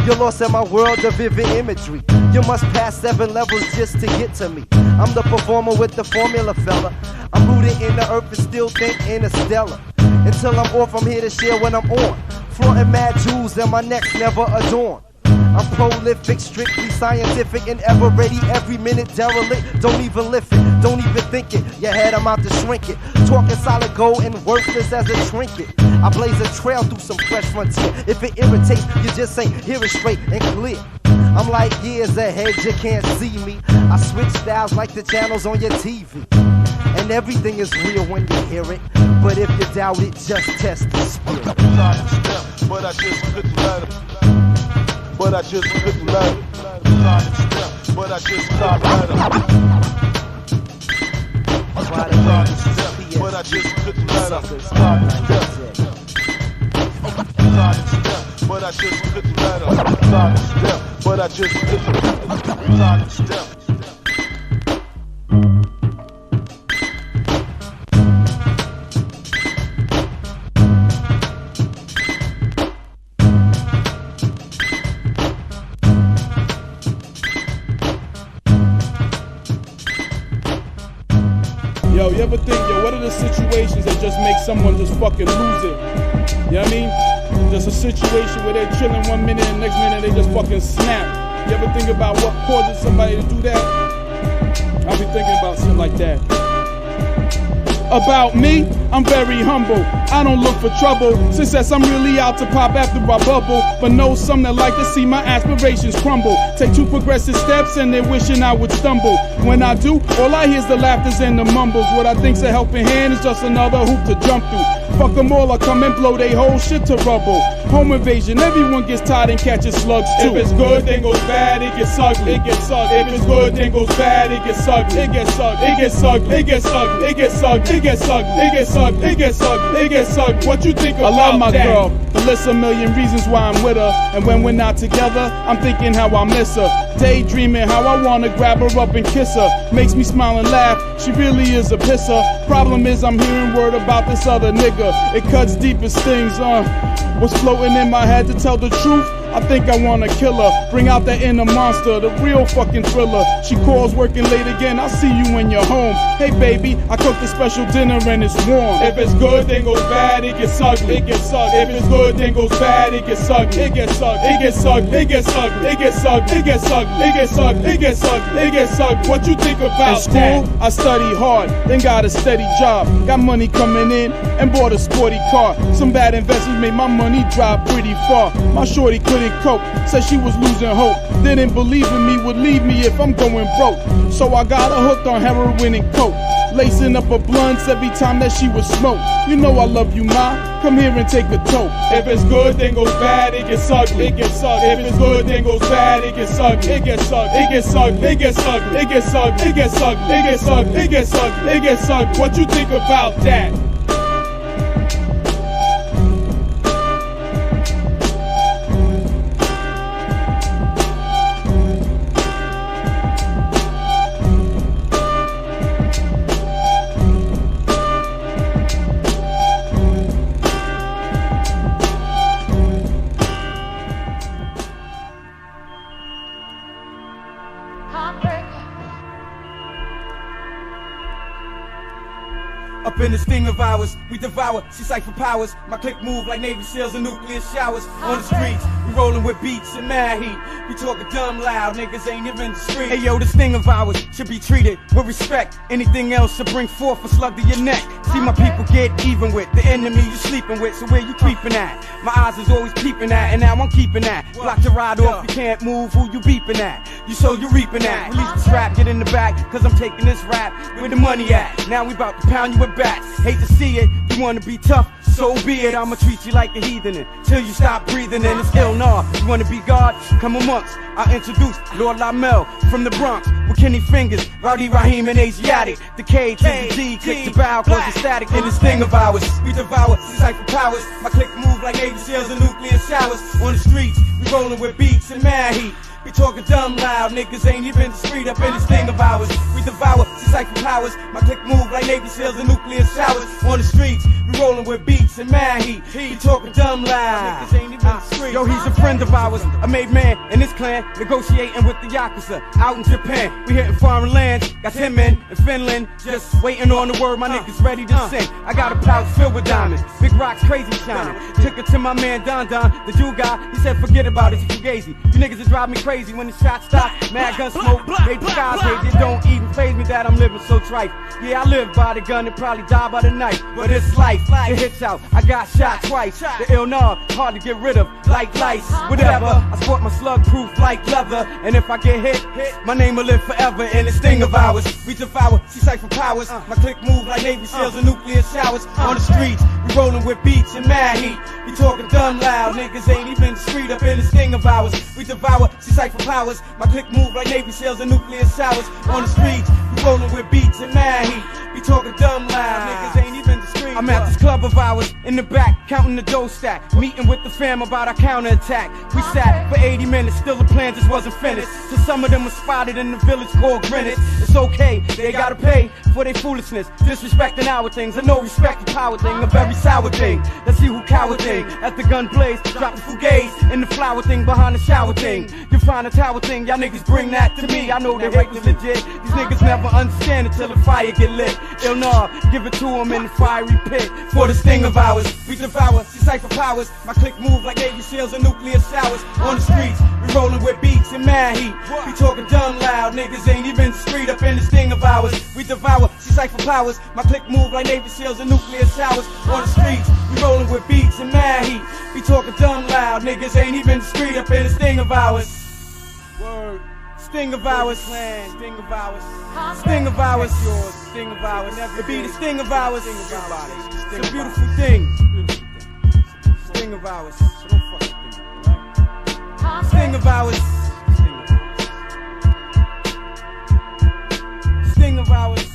C: You're lost in my world of vivid imagery. You must pass 7 levels just to get to me. I'm the performer with the formula, fella. I'm rooted in the earth and still think interstellar. Until I'm off, I'm here to share what I'm on. Flaunting mad jewels and my neck's never adorned. I'm prolific, strictly scientific, and ever ready every minute derelict. Don't even lift it, don't even think it. Your head, I'm out to shrink it. Talking solid gold and worthless as a trinket. I blaze a trail through some fresh frontier. If it irritates, you just ain't hear it straight and clear. I'm like years ahead, you can't see me. I switch styles like the channels on your TV. And everything is real when you hear it. But if you doubt it, just test the spirit.
B: But I just couldn't let it. But I just couldn't let it. But I just couldn't let it. But I just couldn't let it. But I just couldn't let it. But I just couldn't let it.
K: Yo, you ever think, what are the situations that just make someone just fucking lose it? You know what I mean? Just a situation where they're chilling 1 minute and next minute they just fucking snap. You ever think about what causes somebody to do that? I'll be thinking about shit like that. About me, I'm very humble. I don't look for trouble. Success, I'm really out to pop after I bubble. But know some that like to see my aspirations crumble. Take 2 progressive steps and they're wishing I would stumble. When I do, all I hear is the laughters and the mumbles. What I think's a helping hand is just another hoop to jump through. Fuck them all, I come and blow they whole shit to rubble. Home invasion, everyone gets tired and catches slugs too. If it's good, then goes bad, it gets ugly. It gets ugly. If it's good, then goes bad, it gets ugly. It gets ugly. It gets ugly. It gets ugly. It gets ugly. It gets ugly. It gets ugly. It gets ugly. It gets ugly. What you think about that? I love my girl. The list a million reasons why I'm with her. And when we're not together, I'm thinking how I miss her. Daydreaming how I wanna grab her up and kiss her. Makes me smile and laugh, she really is a pisser. Problem is I'm hearing word about this other nigga. It cuts deep as stings, What's floating in my head to tell the truth? I think I wanna kill her. Bring out that inner monster, the real fucking thriller. She calls working late again, I'll see you when you're home. Hey baby, I cooked a special dinner and it's warm. If it's good, then goes bad, it gets ugly. It gets ugly. If it's good, then goes bad, it gets ugly. It gets ugly. It gets ugly. It gets ugly. It gets ugly. It gets ugly. It gets ugly. It gets ugly. It gets ugly. What you think about that? In school, I study hard, then got a steady job. Got money coming in and bought a sporty car. Some bad investments made my money drop pretty far. My shorty couldn't cope, said she was losing hope. Didn't believe in me, would leave me if I'm going broke. So I got her hooked on heroin and coke. lacing up her blunts every time that she would smoke. You know I love you, ma. Come here and take a toke. If it's good, then goes bad, it gets ugly. It gets ugly. If it's good, then goes bad, it gets ugly. It gets ugly. It gets ugly. It gets ugly. It gets ugly. It gets ugly. It gets ugly. It gets ugly. It gets ugly. What you think about that?
L: Up in this thing of ours, we devour, she cipher powers. My click move like Navy SEALs and nuclear showers. On the streets, we rolling with beats and mad heat. We talking dumb loud, niggas ain't even in the street. Hey yo, this thing of ours should be treated with respect. Anything else should bring forth a slug to your neck. See my people get even with the enemy you sleeping with, so where you creeping at? My eyes is always peeping at, and now I'm keeping that. Block your ride off, you can't move, who you beeping at? You so you reaping at. Release the strap, get in the back, cause I'm taking this rap. Where the money at? Now we about to pound you with bats. Hate to see it, you wanna be tough, so be it. I'ma treat you like a heathen till you stop breathing. And it's ill, nah. You wanna be God? Come amongst. I introduce Lord Lamel from the Bronx with Kenny Fingers, Rowdy Raheem and Asiatic. The K to the D, click the bow, cause it's static. In this thing of ours, we devour these cipher powers. My click move like Navy SEALs and nuclear showers. On the streets, we rolling with beats and mad heat. We talking dumb loud, niggas ain't even the street. Up in this thing of ours, we devour these cipher powers. My click move like Navy SEAls and nuclear showers. On the streets, we rolling with beats and mad heat. We talking dumb loud, niggas ain't even the street. Yo, he's a friend of ours, a made man in this clan, negotiating with the Yakuza out in Japan. We hitting foreign lands, got 10 men in Finland, just waiting on the word. My niggas ready to sing. I got a pouch filled with diamonds, big rocks crazy shining. Took it to my man Don Don, the Jew guy. He said forget about it, it's fugazi. You niggas just drive me crazy when the shots stop. Mad gun smoke, they disguise it. It don't even faze me that I'm living so trite. Yeah, I live by the gun and probably die by the knife, but it's life. It hits out. I got shot twice. The ill knob, hard to get rid of, like lice. Whatever. I sport my slug proof like leather, and if I get hit, my name will live forever. In this thing of ours, we devour. See cipher powers. My click move like Navy SEAls and nuclear showers. On the streets, we rolling with beats and mad heat. We talking dumb loud, niggas ain't even the street. Up in this thing of ours, we devour. See cipher powers. My click move like Navy SEAls and nuclear showers. On the streets, we rolling with beats and mad heat. We talking dumb loud, niggas ain't even the street. I'm at this club of ours, in the back, counting the dough stack. Meeting with the fam about our counterattack. We sat for 80 minutes, still the plan just wasn't finished. So some of them were spotted in the village called Greenwich. It's okay, they gotta pay for their foolishness. Disrespecting our things, and no respect the power thing, a very sour thing. Let's see who coward thing. As the gun blaze, drop the fugazi in the flower thing behind the shower thing. You find a tower thing, y'all niggas bring that to me. I know they right was legit. These niggas never understand until the fire get lit. Ill nah, give it to them in the fiery pit. For this thing of ours, we devour these cipher powers. My click move like Navy SEAls and nuclear showers. On the streets, we rolling with beats and mad heat. We talking dumb loud, niggas ain't even the street. Up in this thing of ours, we devour these cipher powers. My click move like Navy SEAls and nuclear showers. On the streets, we rolling with beats and mad heat. We talking dumb loud, niggas ain't even the street. Up in this thing of ours. Word. Sting of ours, sting of ours, sting of ours, yours, sting of ours. It be the sting of ours. It's a beautiful thing. Sting of ours. Sting of ours. Sting of ours.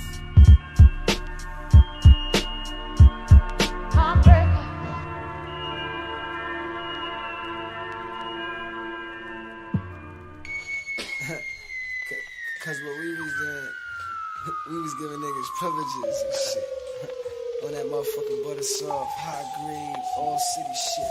N: Cause what we was doing, we was giving niggas privileges and shit. On that motherfucking butter soft, high grade, all city shit.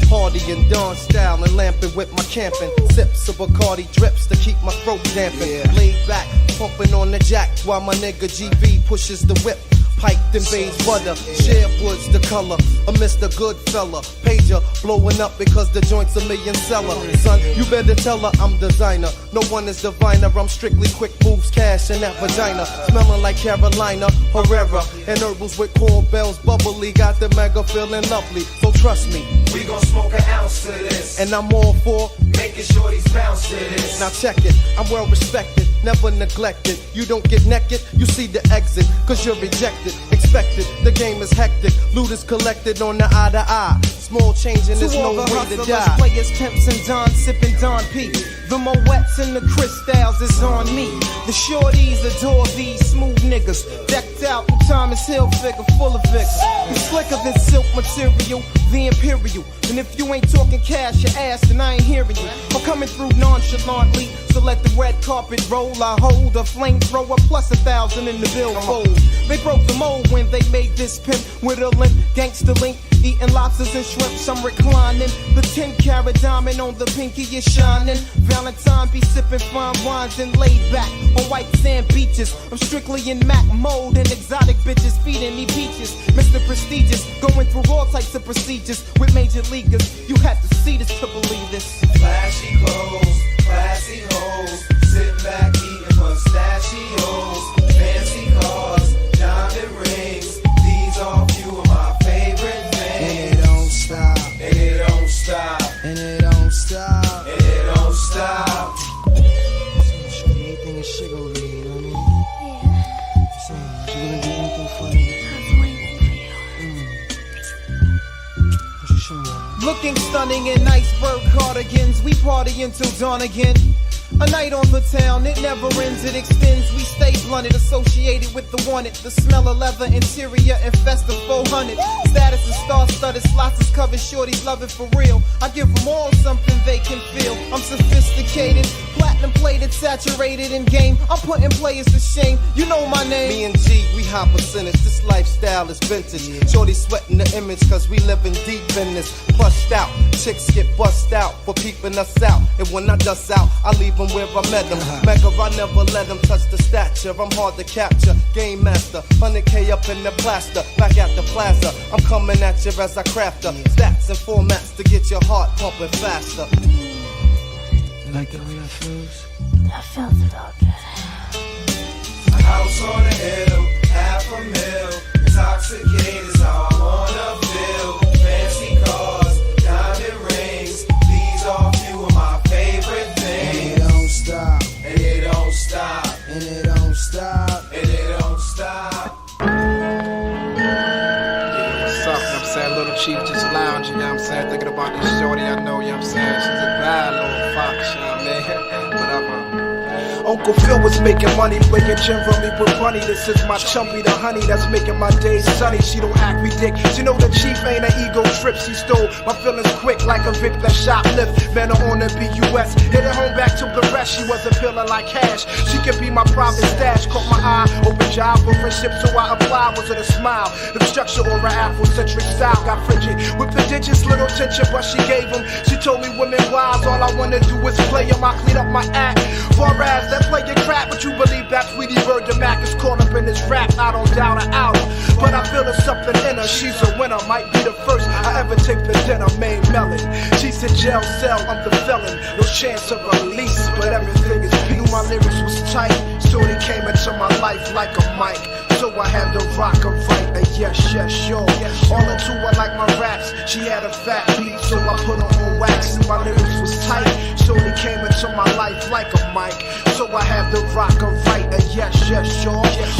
P: Hardy and Dawn style and lamping with my camping. Sips of Bacardi drips to keep my throat dampened. Laid back, pumping on the jack while my nigga GB pushes the whip. piped in beige butter. Sherwood's the color of Mr. Goodfella. Pager blowing up because the joint's $1 million seller. Son, you better tell her I'm designer. No one is diviner. I'm strictly quick moves, cash in that vagina. Smelling like Carolina Herrera. And herbals with bells bubbly. Got the mega feeling lovely. So trust me,
O: we gon' smoke an ounce of this.
P: And I'm all for
O: making sure these bounce to this.
P: Now check it, I'm well respected, never neglected. You don't get naked, you see the exit, cause you're rejected, expected. The game is hectic, loot is collected on the eye to eye. Small change and there's no way to die.
R: Players, pimps and Don, sipping Don P. The Moets and the crystals is on me. The shorties adore these smooth niggas. Decked out in Thomas Hilfiger, full of vicks. You slicker than silk material, the imperial. And if you ain't talking cash your ass, then I ain't hearing you. I'm coming through nonchalantly, so let the red carpet roll. I hold a flamethrower plus 1,000 in the billfold. They broke the mold when they made this pimp with a limp gangster link. Eating lobsters and shrimps, I'm reclining. The 10-carat diamond on the pinky is shining. Valentine be sipping fine wines and laid back on white sand beaches. I'm strictly in Mac mode and exotic bitches feeding me peaches. Mr. Prestigious, going through all types of procedures with major leaguers. You had to see this to believe this.
O: Flashy clothes, classy hoes, sit back eating pistachios, fancy cars, diamond rings. These are few of my favorite things.
I: And it don't stop.
O: And it don't stop.
I: And it don't stop.
O: And it don't stop.
I: Show me anything is shit over here, you know what I mean? Yeah. So, you gonna do anything for me? I'll do anything for you. What you show me?
R: Looking stunning in iceberg cardigans, we party until dawn again. A night on the town, it never ends, it extends. We stay blunted, associated with the wanted. The smell of leather, interior, and festive 400. Status is star-studded, slots is covered, shorties love it for real. I give them all something they can feel. I'm sophisticated, platinum plated, saturated in game. I'm putting players to shame, you know my name.
P: Me and G, we high percentage, this lifestyle is vintage. Shorty sweating the image cause we living deep in this. Plushed out, chicks get bust out for peeping us out. And when I dust out, I leave them where I met them. Mega, I never let them touch the stature. I'm hard to capture, game master. 100K up in the plaster, back at the plaza. I'm coming at you as I craft her. Stats and formats to get your heart pumping faster.
I: You like the way that feels?
S: That feels real good.
O: A house on the hill, $500,000. Intoxicated is how I wanna feel. Fancy cars, diamond rings. These are few of my favorite things.
I: And it don't stop.
O: And it don't stop.
I: And it don't stop.
O: And it don't stop.
X: What's up, you know what I'm saying? Little Chief just lounging, you know what I'm saying? Thinking about this shorty I know, you know what I'm saying? She's a bad little fox, you know what I mean? Whatever.
B: Uncle Phil was making money, playing gin rummy with Bunny. This is my chumpy, the honey that's making my days sunny. She don't act ridiculous. She know the chief ain't an ego trip. She stole my feelings quick like a Vic that shoplift. Man on the BUS, hit it home back to the rest. She wasn't feeling like cash. She could be my private stash. Caught my eye, open job for friendship, so I applied. Was it a smile? The structure or an Afrocentric style got frigid. With the digits, little tension, but she gave them. She told me women wise, all I wanna do is play them. I clean up my act. Far as that play your crap, but you believe that Tweety Bird the Mac is caught up in this rap. I don't doubt her out, but I feel there's something in her. She's a winner, might be the first I ever take the dinner. Main melon, she's in jail cell, I'm the felon. No chance of release, but everything is peace. Knew my lyrics was tight, so they came into my life like a mic. So I had to rock her right, yes, sure. All into her like my raps, she had a fat beat, so I put her on wax. And my lyrics was tight, so they came into my life like a mic. So I had to rock her right, yes, sure.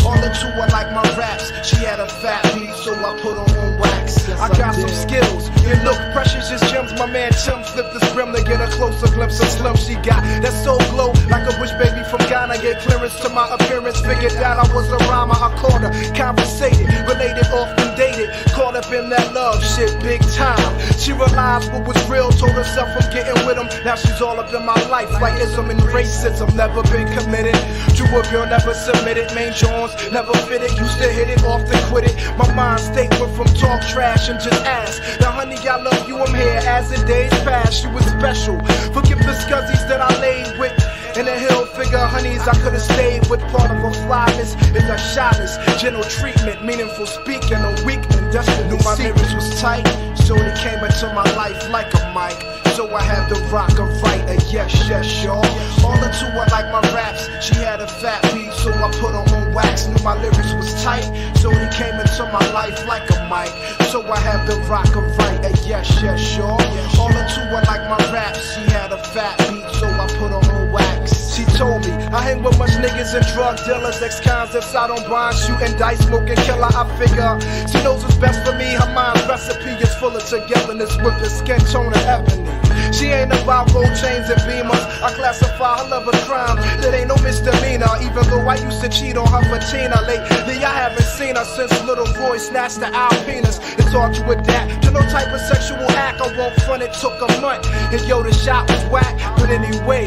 B: All into her like my raps, she had a fat beat, so I put her on wax. I got some skills, you look precious as gems. My man Tim flipped this brim to get a closer glimpse of Slim. She got that soul glow like a wish baby from Ghana. Gave clearance to my appearance, figured that I was a rhymer. I called her, conversated, related, often dated. Caught up in that love shit, big time. She realized what was real, told herself I'm getting with him. Now she's all up in my life, like ism and racism. Never been committed to a girl, never submitted. Main Jones, never fitted. Used to hit it, often quit it. My mind state went from talk trash and just ask. Now honey, I love you, I'm here as the days pass. She was special. Forgive the scuzzies that I laid with. In the hill, figure bigger honeys, I could've stayed with part of her flyness. Is a shyness, gentle treatment, meaningful speaking, a weak and desperate. Knew my lyrics was tight, so they came into my life like a mic. So I had to rock a right, a yes, y'all. All into her like my raps, she had a fat beat, so I put her on wax. Knew my lyrics was tight, so he came into my life like a mic. So I had to rock a right, a yes, y'all. All into her like my raps, she had a fat beat, so I put her on wax. She told me, I hang with much niggas and drug dealers, ex-convicts, I don't bond, shooting dice, smoking killer, I figure. She knows what's best for me, her mind's recipe is full of togetherness with the skin tone of ebony. She ain't about gold chains and beamers, I classify her love a crime, that ain't no misdemeanor, even though I used to cheat on her for Tina. Lately I haven't seen her since Little Roy snatched the Alpinas and taught to adapt to no type of sexual act. I won't front, it took a month, and yo, the shot was whack, but anyway,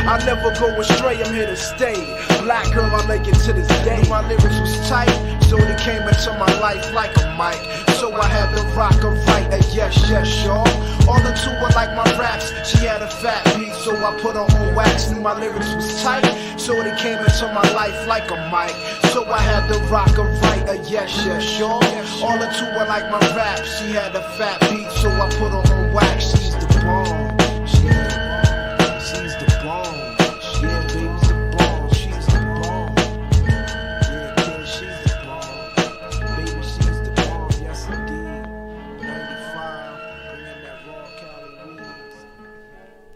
B: I never go astray, I'm here to stay. Black girl, I make it to this day. My lyrics was tight, so they came into my life like a mic. So I had to rock a right, a yes, y'all. All into her like my raps, she had a fat beat, so I put her on wax. Knew my lyrics was tight, so they came into my life like a mic. So I had to rock a right, a yes, y'all. All into her like my raps, she had a fat beat, so I put her on wax. She's the bomb.